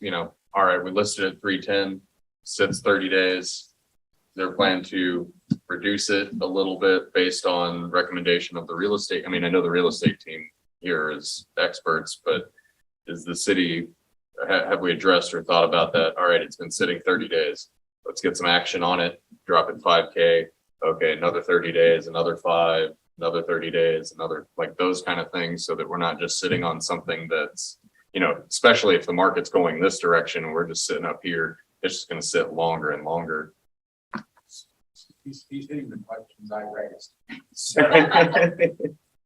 Speaker 1: all right, we listed at 310, sits 30 days. Is there a plan to reduce it a little bit based on recommendation of the real estate? I mean, I know the real estate team here is experts, but is the city, have we addressed or thought about that? All right, it's been sitting 30 days. Let's get some action on it. Drop it 5K. Okay, another 30 days, another 5, another 30 days, another, like those kind of things, so that we're not just sitting on something that's, especially if the market's going this direction and we're just sitting up here, it's just going to sit longer and longer.
Speaker 11: He's hitting the questions I raised.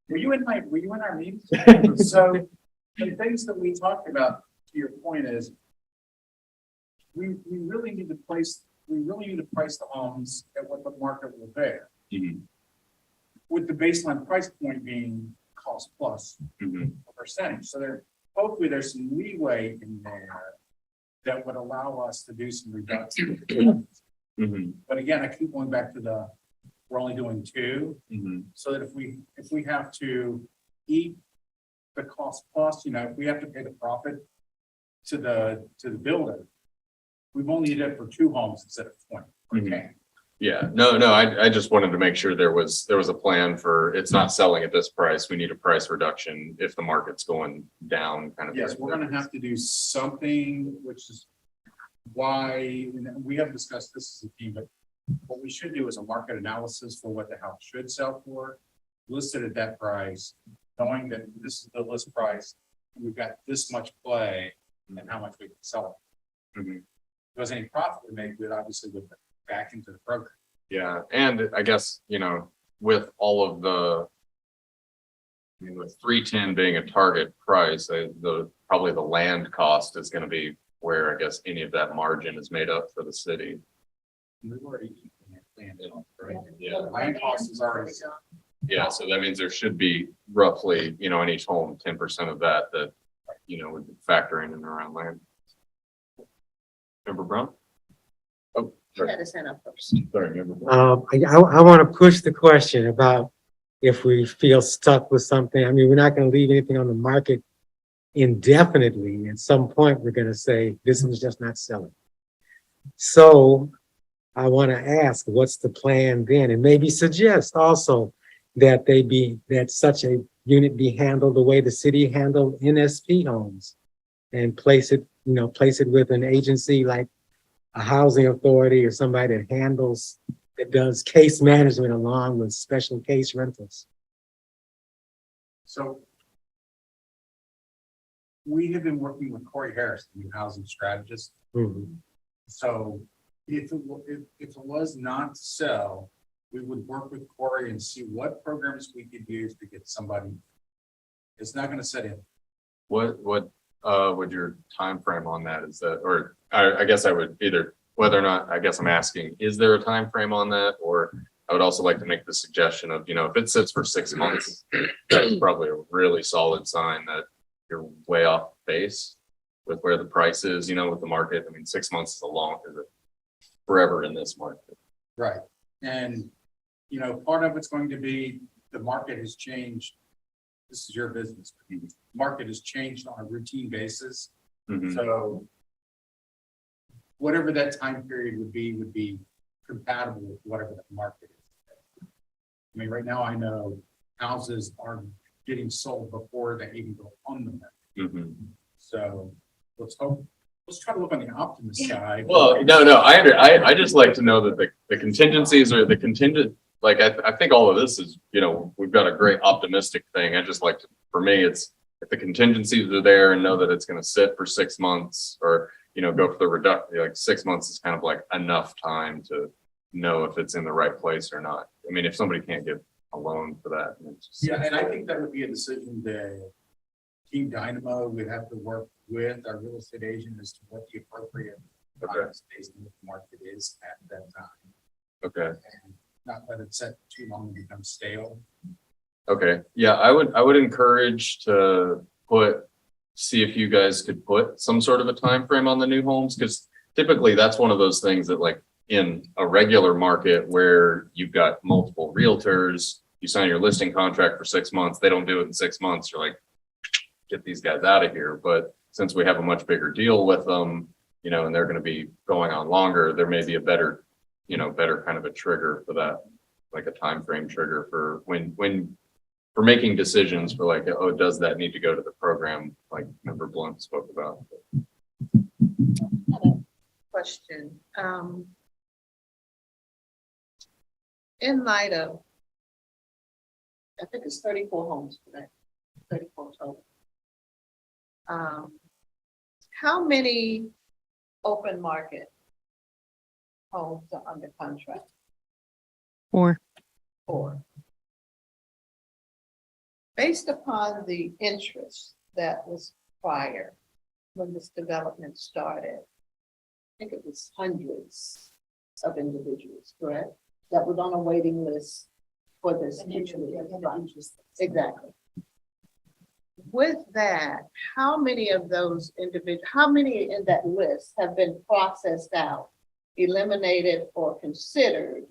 Speaker 11: Were you in our meetings? So the things that we talked about, to your point, is we really need to price the homes at what the market will bear. With the baseline price point being cost plus a percentage. So hopefully there's some leeway in there that would allow us to do some reduction.
Speaker 1: Mhm,
Speaker 11: But again, I keep going back to we're only doing two,
Speaker 1: mhm.
Speaker 11: so that if we have to eat the cost plus, if we have to pay the profit to the builder, we've only did it for 2 homes instead of 20. Okay.
Speaker 1: Yeah, no, I just wanted to make sure there was a plan for, it's not selling at this price. We need a price reduction if the market's going down kind of.
Speaker 11: Yes,
Speaker 1: thing.
Speaker 11: we're gonna have to do something, which is why, and we have discussed this as a team, but what we should do is a market analysis for what the house should sell for, listed at that price, knowing that this is the list price, and we've got this much play and how much we can sell it.
Speaker 1: Mhm.
Speaker 11: If there was any profit we make, we'd obviously go back into the program.
Speaker 1: Yeah, and I guess, with all of with 310 being a target price, probably the land cost is gonna be where I guess any of that margin is made up for the city.
Speaker 11: We've already planned it, right?
Speaker 1: Yeah.
Speaker 11: Land cost is already.
Speaker 1: Yeah, so that means there should be roughly, in each home, 10% of that, would factor in and around land. Member Brown? Oh, sorry.
Speaker 6: Had to sign up first.
Speaker 1: Sorry, Member Brown.
Speaker 8: I want to push the question about if we feel stuck with something. I mean, we're not going to leave anything on the market indefinitely. At some point, we're going to say, this is just not selling. So I want to ask, what's the plan then? And maybe suggest also that that such a unit be handled the way the city handled NSP homes and place it with an agency like a housing authority or somebody that does case management along with special case rentals.
Speaker 11: So we have been working with Corey Harris, the new housing strategist.
Speaker 8: Mhm.
Speaker 11: So if it was not to sell, we would work with Corey and see what programs we could use to get somebody. It's not gonna set in.
Speaker 1: What would your time frame on that is that, or I guess I would either, whether or not, I guess I'm asking, is there a time frame on that? Or I would also like to make the suggestion of, if it sits for 6 months, that's probably a really solid sign that you're way off base with where the price is, with the market. I mean, 6 months is forever in this market.
Speaker 11: Right. And, part of it's going to be the market has changed. This is your business. The market has changed on a routine basis.
Speaker 1: Mhm.
Speaker 11: So whatever that time period would be compatible with whatever the market is. I mean, right now I know houses are getting sold before they even go on the market.
Speaker 1: Mhm.
Speaker 11: So let's try to look on the optimist side.
Speaker 1: Well, no, I just like to know that the contingencies or the contingent, like, I think all of this is, we've got a great optimistic thing. I just like to, for me, it's if the contingencies are there and know that it's going to sit for 6 months or, go for the reduction, like 6 months is kind of like enough time to know if it's in the right place or not. I mean, if somebody can't get a loan for that.
Speaker 11: Yeah, and I think that would be a decision that Team Dynamo would have to work with our real estate agent as to what the appropriate space in the market is at that time.
Speaker 1: Okay.
Speaker 11: And not let it set too long and become stale.
Speaker 1: Okay. Yeah, I would encourage to see if you guys could put some sort of a time frame on the new homes, because typically that's one of those things that, like, in a regular market where you've got multiple realtors, you sign your listing contract for 6 months, they don't do it in 6 months, you're like, get these guys out of here. But since we have a much bigger deal with them, and they're going to be going on longer, there may be a better kind of a trigger for that, like a time frame trigger for when for making decisions for, like, oh, does that need to go to the program, like Member Blunt spoke about.
Speaker 6: Question. In light of, I think it's 34 homes today, 34 total. How many open market homes are under contract?
Speaker 9: Or
Speaker 6: 4. Based upon the interest that was prior when this development started, I think it was hundreds of individuals, correct? That was on a waiting list for this. Exactly. with that, how many of those how many in that list have been processed out, eliminated, or considered,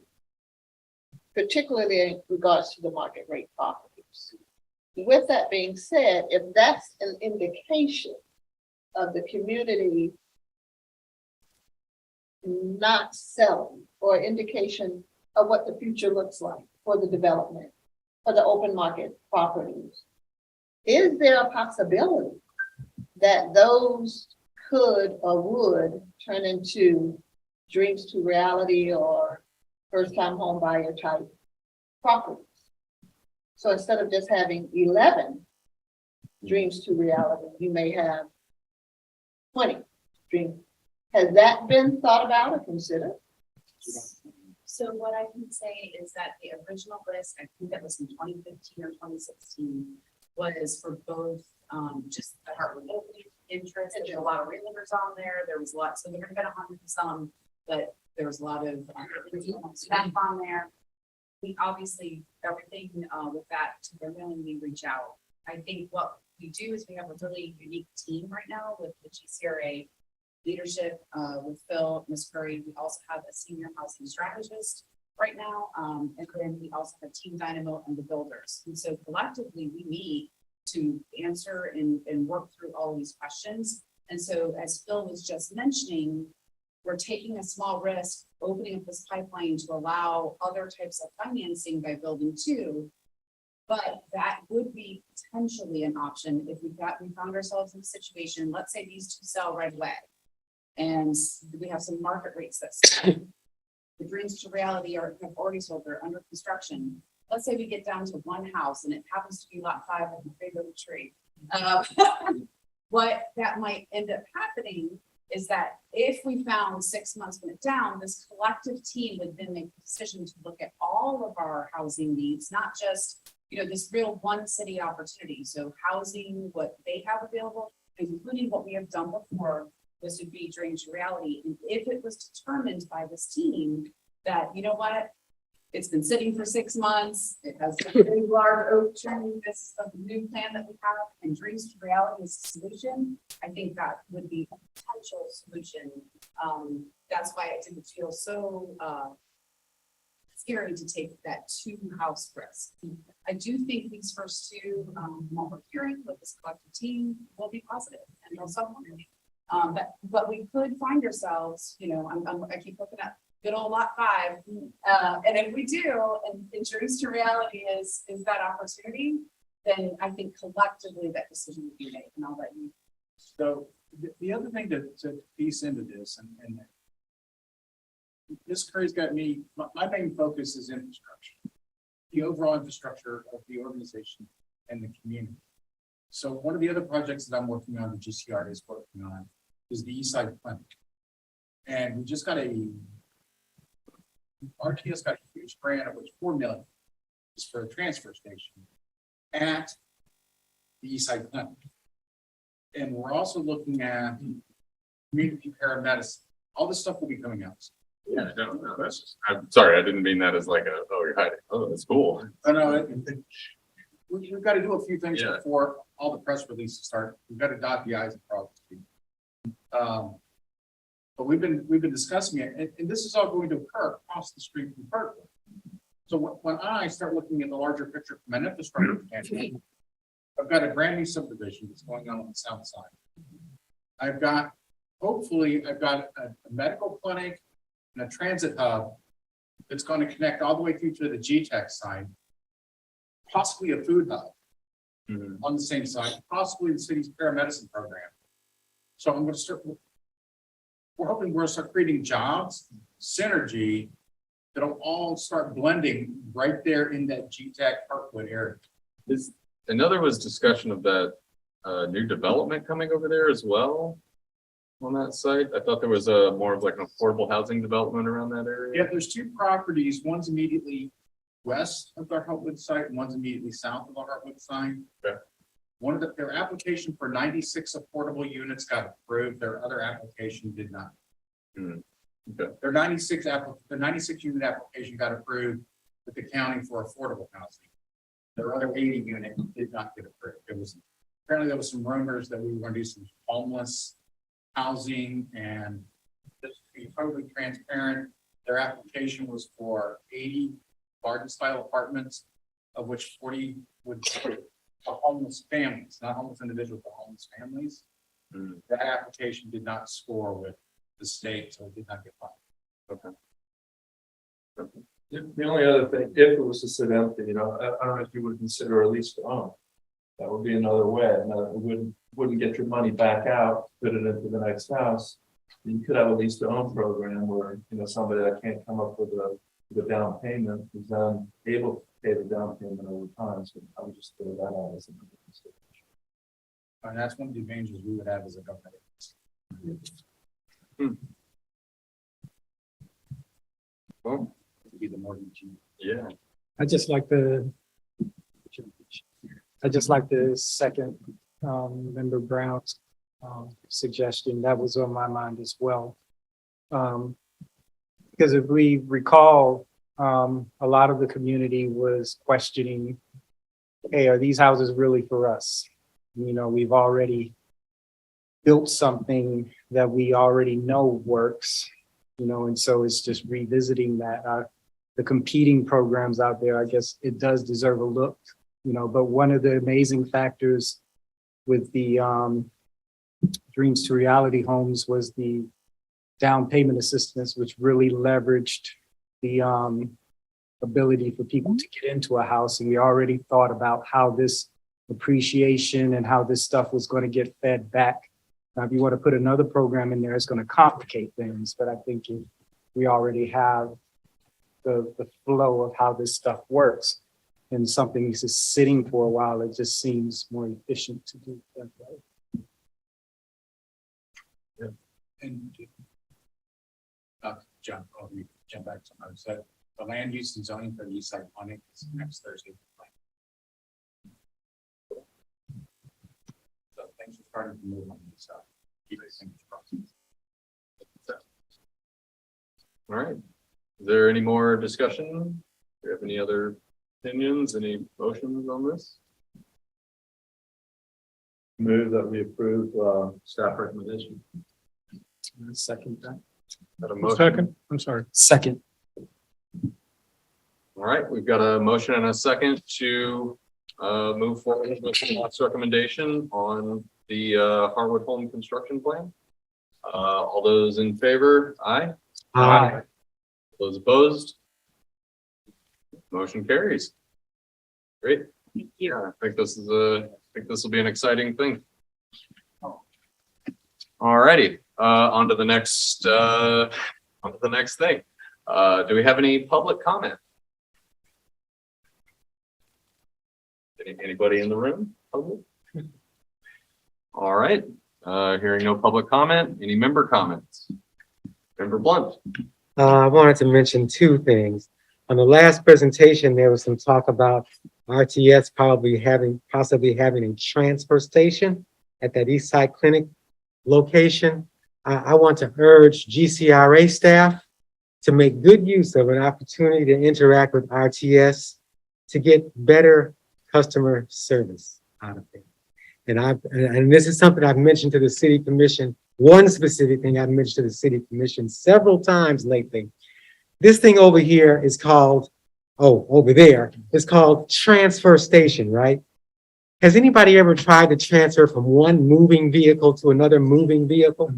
Speaker 6: particularly in regards to the market rate properties? With that being said, if that's an indication of the community not selling, or indication of what the future looks like for the development, for the open market properties, is there a possibility that those could or would turn into dreams to reality or first time home buyer type properties? So instead of just having 11 dreams to reality, you may have 20 dreams. Has that been thought about or considered?
Speaker 3: So what I can say is that the original list, I think that was in 2015 or 2016, was for both just the Heartwood opening interest. There's a lot of realtors on there. There was lots, so there have been 100 and some, but there was a lot of staff on there. We obviously, everything with that to the million, we reach out. I think what we do is we have a really unique team right now with the GCRA leadership with Phil, Ms. Curry. We also have a senior housing strategist right now. And then we also have Team Dynamo and the builders. And so collectively we meet to answer and work through all of these questions. And so as Phil was just mentioning, we're taking a small risk, opening up this pipeline to allow other types of financing by building two. But that would be potentially an option if we found ourselves in a situation, let's say these two sell right away. And we have some market rates that the dreams to reality have already sold, they're under construction. Let's say we get down to one house and it happens to be lot 5 of the big oak tree. What that might end up happening is that if we found 6 months went down, this collective team would then make the decision to look at all of our housing needs, not just, this real one city opportunity. So housing, what they have available, including what we have done before, this would be dreams to reality. And if it was determined by this team that, it's been sitting for 6 months, it has a very large oak tree, this is the new plan that we have, and dreams to reality is a solution, I think that would be a potential solution. That's why it didn't feel so scary to take that 2-house risk. I do think these first two, what we're hearing with this collective team, will be positive and they'll sell more. But we could find ourselves, I keep looking at good old lot 5. And if we do, and dreams to reality is that opportunity, then I think collectively that decision would be made, and I'll let you.
Speaker 11: So the other thing to piece into this, and this Curry's got me, my main focus is infrastructure, the overall infrastructure of the organization and the community. So one of the other projects that I'm working on, the GCR is working on, is the Eastside Clinic. And we just got RTS got a huge grant of which $4 million is for a transfer station at the Eastside Clinic. And we're also looking at community paramedicine. All this stuff will be coming out.
Speaker 1: Yeah, no, I'm sorry, I didn't mean that as like you're hiding. Oh, that's cool.
Speaker 11: I know. We've got to do a few things
Speaker 1: Yeah.
Speaker 11: before all the press releases start. We've got to dot the i's and cross the t's. But we've been discussing it, and this is all going to occur across the street from Berkeley. So when I start looking at the larger picture from an infrastructure standpoint, I've got a brand new subdivision that's going on the south side. I've got a medical clinic and a transit hub that's going to connect all the way through to the GTEC side, possibly a food hub on the same side, possibly the city's paramedicine program. So I'm going to start. We're hoping we're start creating jobs, synergy, that'll all start blending right there in that GTEC Parkwood area.
Speaker 1: I know there was discussion of that new development coming over there as well on that site. I thought there was a more of like an affordable housing development around that area.
Speaker 11: Yeah, there's 2 properties. One's immediately west of the Heartwood site, and one's immediately south of the Heartwood site.
Speaker 1: Okay.
Speaker 11: Their application for 96 affordable units got approved. Their other application did not.
Speaker 1: Okay.
Speaker 11: Their 96 unit application got approved with the county for affordable housing. Their other 80 unit did not get approved. It was apparently there was some rumors that we were gonna do some homeless housing, and just to be totally transparent, their application was for 80 garden style apartments, of which 40 would be homeless families, not homeless individuals, but homeless families. That application did not score with the state, so it did not get filed.
Speaker 7: The only other thing, if it was to sit empty, I don't know if you would consider a lease to own. That would be another way. Now, it wouldn't get your money back out, put it into the next house. You could have a lease to own program where, somebody that can't come up with a down payment is then able to pay the down payment over time. So I would just throw that out as another consideration.
Speaker 11: And that's one of the advantages we would have as a government.
Speaker 1: Well,
Speaker 11: It'd be the mortgage.
Speaker 1: yeah.
Speaker 5: I just like the second, member Brown's, suggestion. That was on my mind as well. Because if we recall, a lot of the community was questioning, hey, are these houses really for us? We've already built something that we already know works, and so it's just revisiting that. The competing programs out there, I guess it does deserve a look, but one of the amazing factors with the Dreams to Reality homes was the down payment assistance, which really leveraged the ability for people to get into a house. And we already thought about how this appreciation and how this stuff was going to get fed back. Now, if you want to put another program in there, it's going to complicate things. But I think if we already have the flow of how this stuff works and something is just sitting for a while, it just seems more efficient to do that way.
Speaker 11: And let me jump back to what I said. The land use and zoning for the East Side Clinic is next Thursday. So things are starting to move on the east side. Keep it fingers crossed.
Speaker 1: All right. Is there any more discussion? Do you have any other opinions, any motions on this?
Speaker 7: Move that we approve staff recommendation.
Speaker 5: Second that.
Speaker 1: Got a motion?
Speaker 2: Second, I'm sorry.
Speaker 5: Second.
Speaker 1: All right, we've got a motion and a second to move forward with staff's recommendation on the Harwood Home Construction Plan. All those in favor, aye?
Speaker 8: Aye.
Speaker 1: Those opposed? Motion carries. Great.
Speaker 9: Thank you.
Speaker 1: Yeah, I think this will be an exciting thing. All righty, on to the next thing. Do we have any public comment? Anybody in the room? Public? All right, hearing no public comment, any member comments? Member Blunt.
Speaker 8: I wanted to mention two things. On the last presentation, there was some talk about RTS possibly having a transfer station at that East Side Clinic location. I want to urge GCRA staff to make good use of an opportunity to interact with RTS to get better customer service out of it. And this is something I've mentioned to the city commission. One specific thing I've mentioned to the city commission several times lately. This thing over here is called, over there, it's called transfer station, right? Has anybody ever tried to transfer from one moving vehicle to another moving vehicle?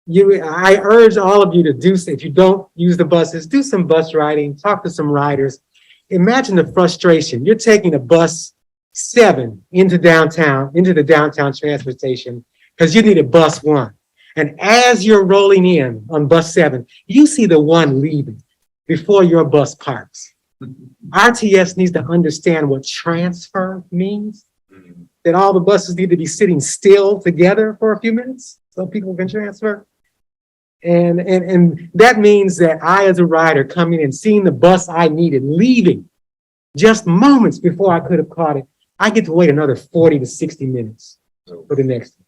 Speaker 8: I urge all of you to do so. If you don't use the buses, do some bus riding, talk to some riders. Imagine the frustration. You're taking a bus 7 into the downtown transfer station because you need a bus 1. And as you're rolling in on bus 7, you see the one leaving before your bus parks. RTS needs to understand what transfer means, that all the buses need to be sitting still together for a few minutes so people can transfer. And that means that I, as a rider, coming and seeing the bus I needed leaving just moments before I could have caught it, I get to wait another 40 to 60 minutes for the next one.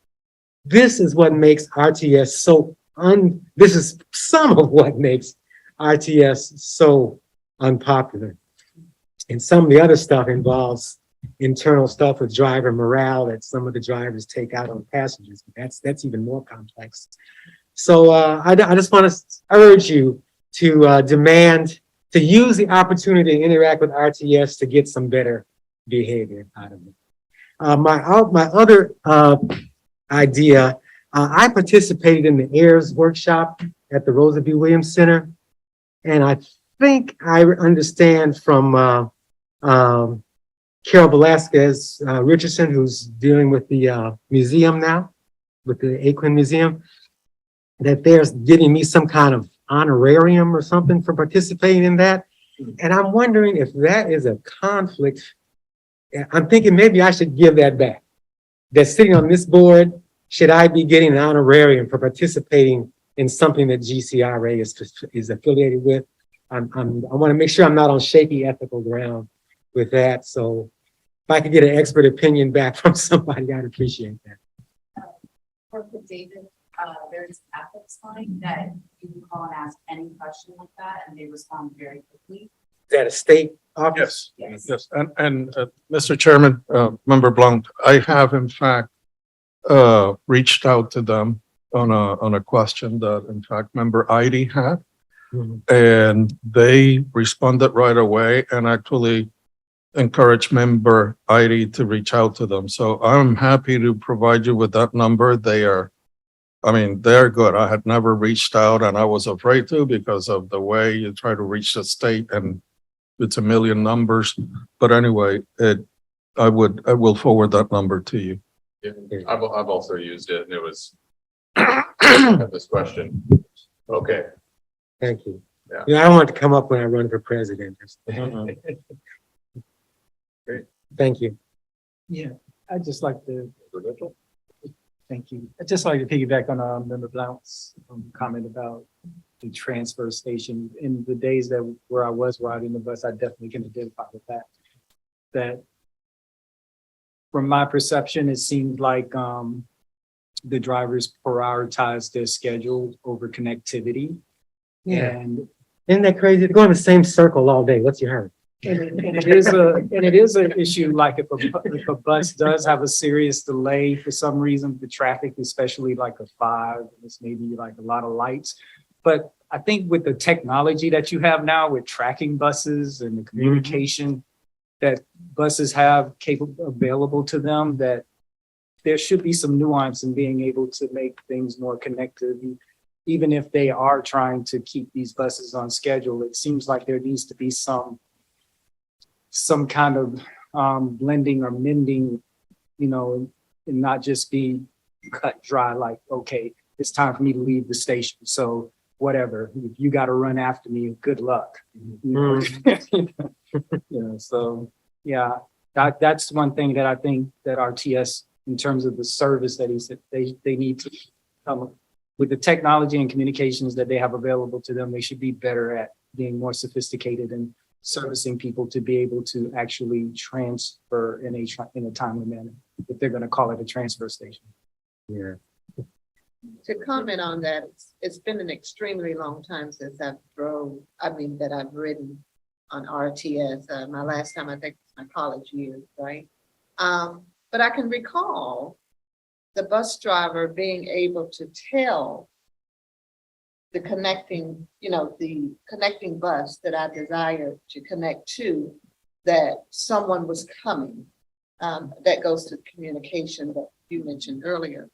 Speaker 8: This is what makes RTS this is some of what makes RTS so unpopular. And some of the other stuff involves internal stuff with driver morale that some of the drivers take out on passengers. That's even more complex. So I just want to urge you to demand, to use the opportunity to interact with RTS to get some better behavior out of it. My other idea, I participated in the AIRS workshop at the Rosa B. Williams Center. And I think I understand from Carol Velasquez Richardson, who's dealing with the museum now, with the Aquin Museum, that they're giving me some kind of honorarium or something for participating in that. And I'm wondering if that is a conflict. I'm thinking maybe I should give that back. That sitting on this board, should I be getting an honorarium for participating in something that GCRA is affiliated with? I want to make sure I'm not on shaky ethical ground with that. So if I could get an expert opinion back from somebody, I'd appreciate that.
Speaker 3: For David, there's an ethics line that you can call and ask any question like that, and they respond very quickly.
Speaker 8: Is that a state office?
Speaker 2: Yes, and Mr. Chairman, Member Blount, I have in fact reached out to them on a question that in fact Member Idy had. And they responded right away and actually encouraged Member Idy to reach out to them. So I'm happy to provide you with that number. They're good. I had never reached out and I was afraid to because of the way you try to reach the state and it's a million numbers. But anyway, I will forward that number to you.
Speaker 1: Yeah, I've also used it and it was have this question. Okay.
Speaker 8: Thank you.
Speaker 1: Yeah.
Speaker 8: Yeah, I want to come up when I run for president.
Speaker 1: Great.
Speaker 8: Thank you.
Speaker 5: Yeah, I'd just like to, thank you. I'd just like to piggyback on Member Blount's comment about the transfer station. In the days where I was riding the bus, I definitely can identify with that. That from my perception, it seemed like the drivers prioritize their schedule over connectivity.
Speaker 8: Yeah.
Speaker 5: And
Speaker 8: Isn't that crazy? They're going in the same circle all day. What's your hurry?
Speaker 5: it is an issue, like if a bus does have a serious delay for some reason, the traffic, especially like a 5, it's maybe like a lot of lights. But I think with the technology that you have now with tracking buses and the communication that buses have available to them, that there should be some nuance in being able to make things more connected. Even if they are trying to keep these buses on schedule, it seems like there needs to be some kind of blending or mending, and not just be cut dry, like, okay, it's time for me to leave the station. So whatever, if you got to run after me, good luck. So yeah, that's one thing that I think that RTS, in terms of the service that they need to come with the technology and communications that they have available to them, they should be better at being more sophisticated and servicing people to be able to actually transfer in a timely manner, if they're going to call it a transfer station.
Speaker 8: Yeah.
Speaker 6: To comment on that, it's been an extremely long time since I've ridden on RTS. My last time, I think, was my college years, right? But I can recall the bus driver being able to tell the connecting bus that I desired to connect to, that someone was coming. That goes to communication that you mentioned earlier.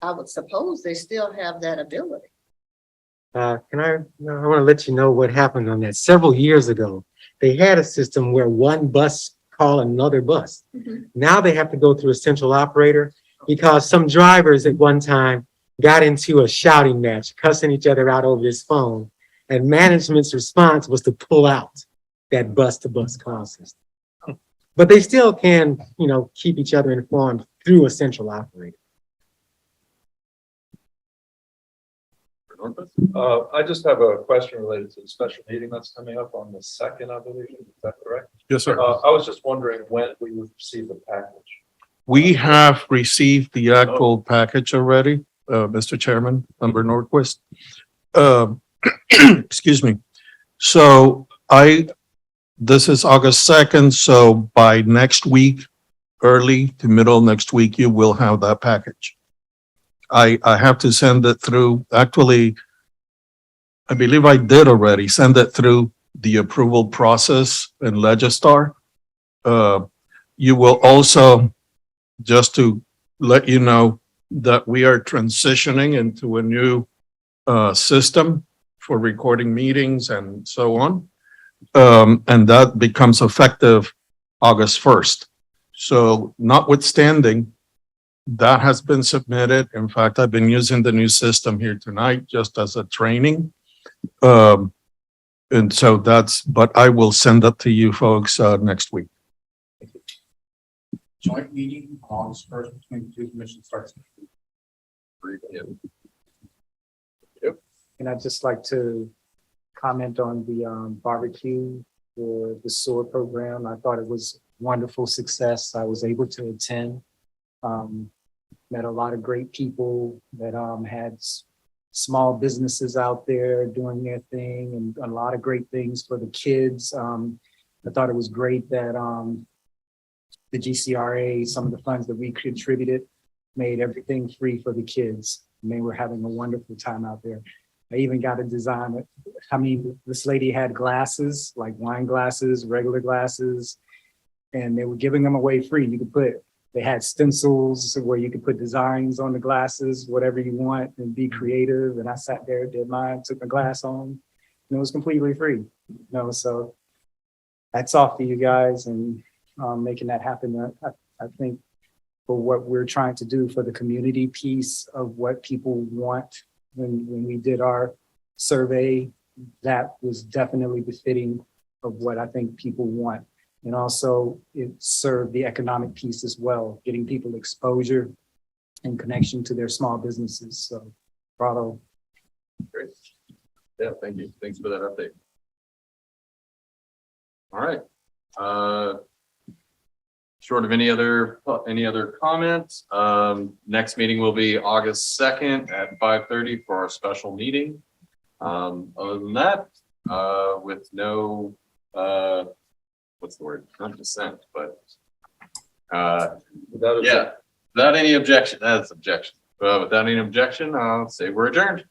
Speaker 6: I would suppose they still have that ability.
Speaker 8: I want to let you know what happened on that. Several years ago, they had a system where one bus called another bus. Now they have to go through a central operator because some drivers at one time got into a shouting match, cussing each other out over his phone. And management's response was to pull out that bus-to-bus call system. But they still can, keep each other informed through a central operator.
Speaker 7: I just have a question related to the special meeting that's coming up on the 2nd, I believe. Is that correct?
Speaker 2: Yes, sir.
Speaker 7: I was just wondering when we would receive the package.
Speaker 2: We have received the actual package already, Mr. Chairman, Member Nordquist. Excuse me. So I this is August 2nd, so by next week, early to middle next week, you will have that package. I have to send it through, actually, I believe I did already send it through the approval process in Legistar. You will also, just to let you know that we are transitioning into a new system for recording meetings and so on. And that becomes effective August 1st. So notwithstanding, that has been submitted. In fact, I've been using the new system here tonight just as a training. And so but I will send that to you folks next week.
Speaker 11: Joint meeting on August 1st between the two commissions starts.
Speaker 5: And I'd just like to comment on the barbecue for the sewer program. I thought it was wonderful success. I was able to attend. Met a lot of great people that had small businesses out there doing their thing and a lot of great things for the kids. I thought it was great that the GCRA, some of the funds that we contributed, made everything free for the kids. And they were having a wonderful time out there. I even got to design it. I mean, this lady had glasses, like wine glasses, regular glasses, and they were giving them away free. They had stencils where you could put designs on the glasses, whatever you want, and be creative. And I sat there, did mine, took my glass on, and it was completely free. So hats off to you guys and making that happen. I think for what we're trying to do for the community piece of what people want, when we did our survey, that was definitely befitting of what I think people want. And also it served the economic piece as well, getting people exposure and connection to their small businesses. So bravo.
Speaker 1: Great. Yeah, thank you. Thanks for that update. All right. Short of any other comments, next meeting will be August 2nd at 5:30 for our special meeting. Other than that, with no, what's the word? Not dissent, but without any objection, that's objection. Without any objection, I'll say we're adjourned.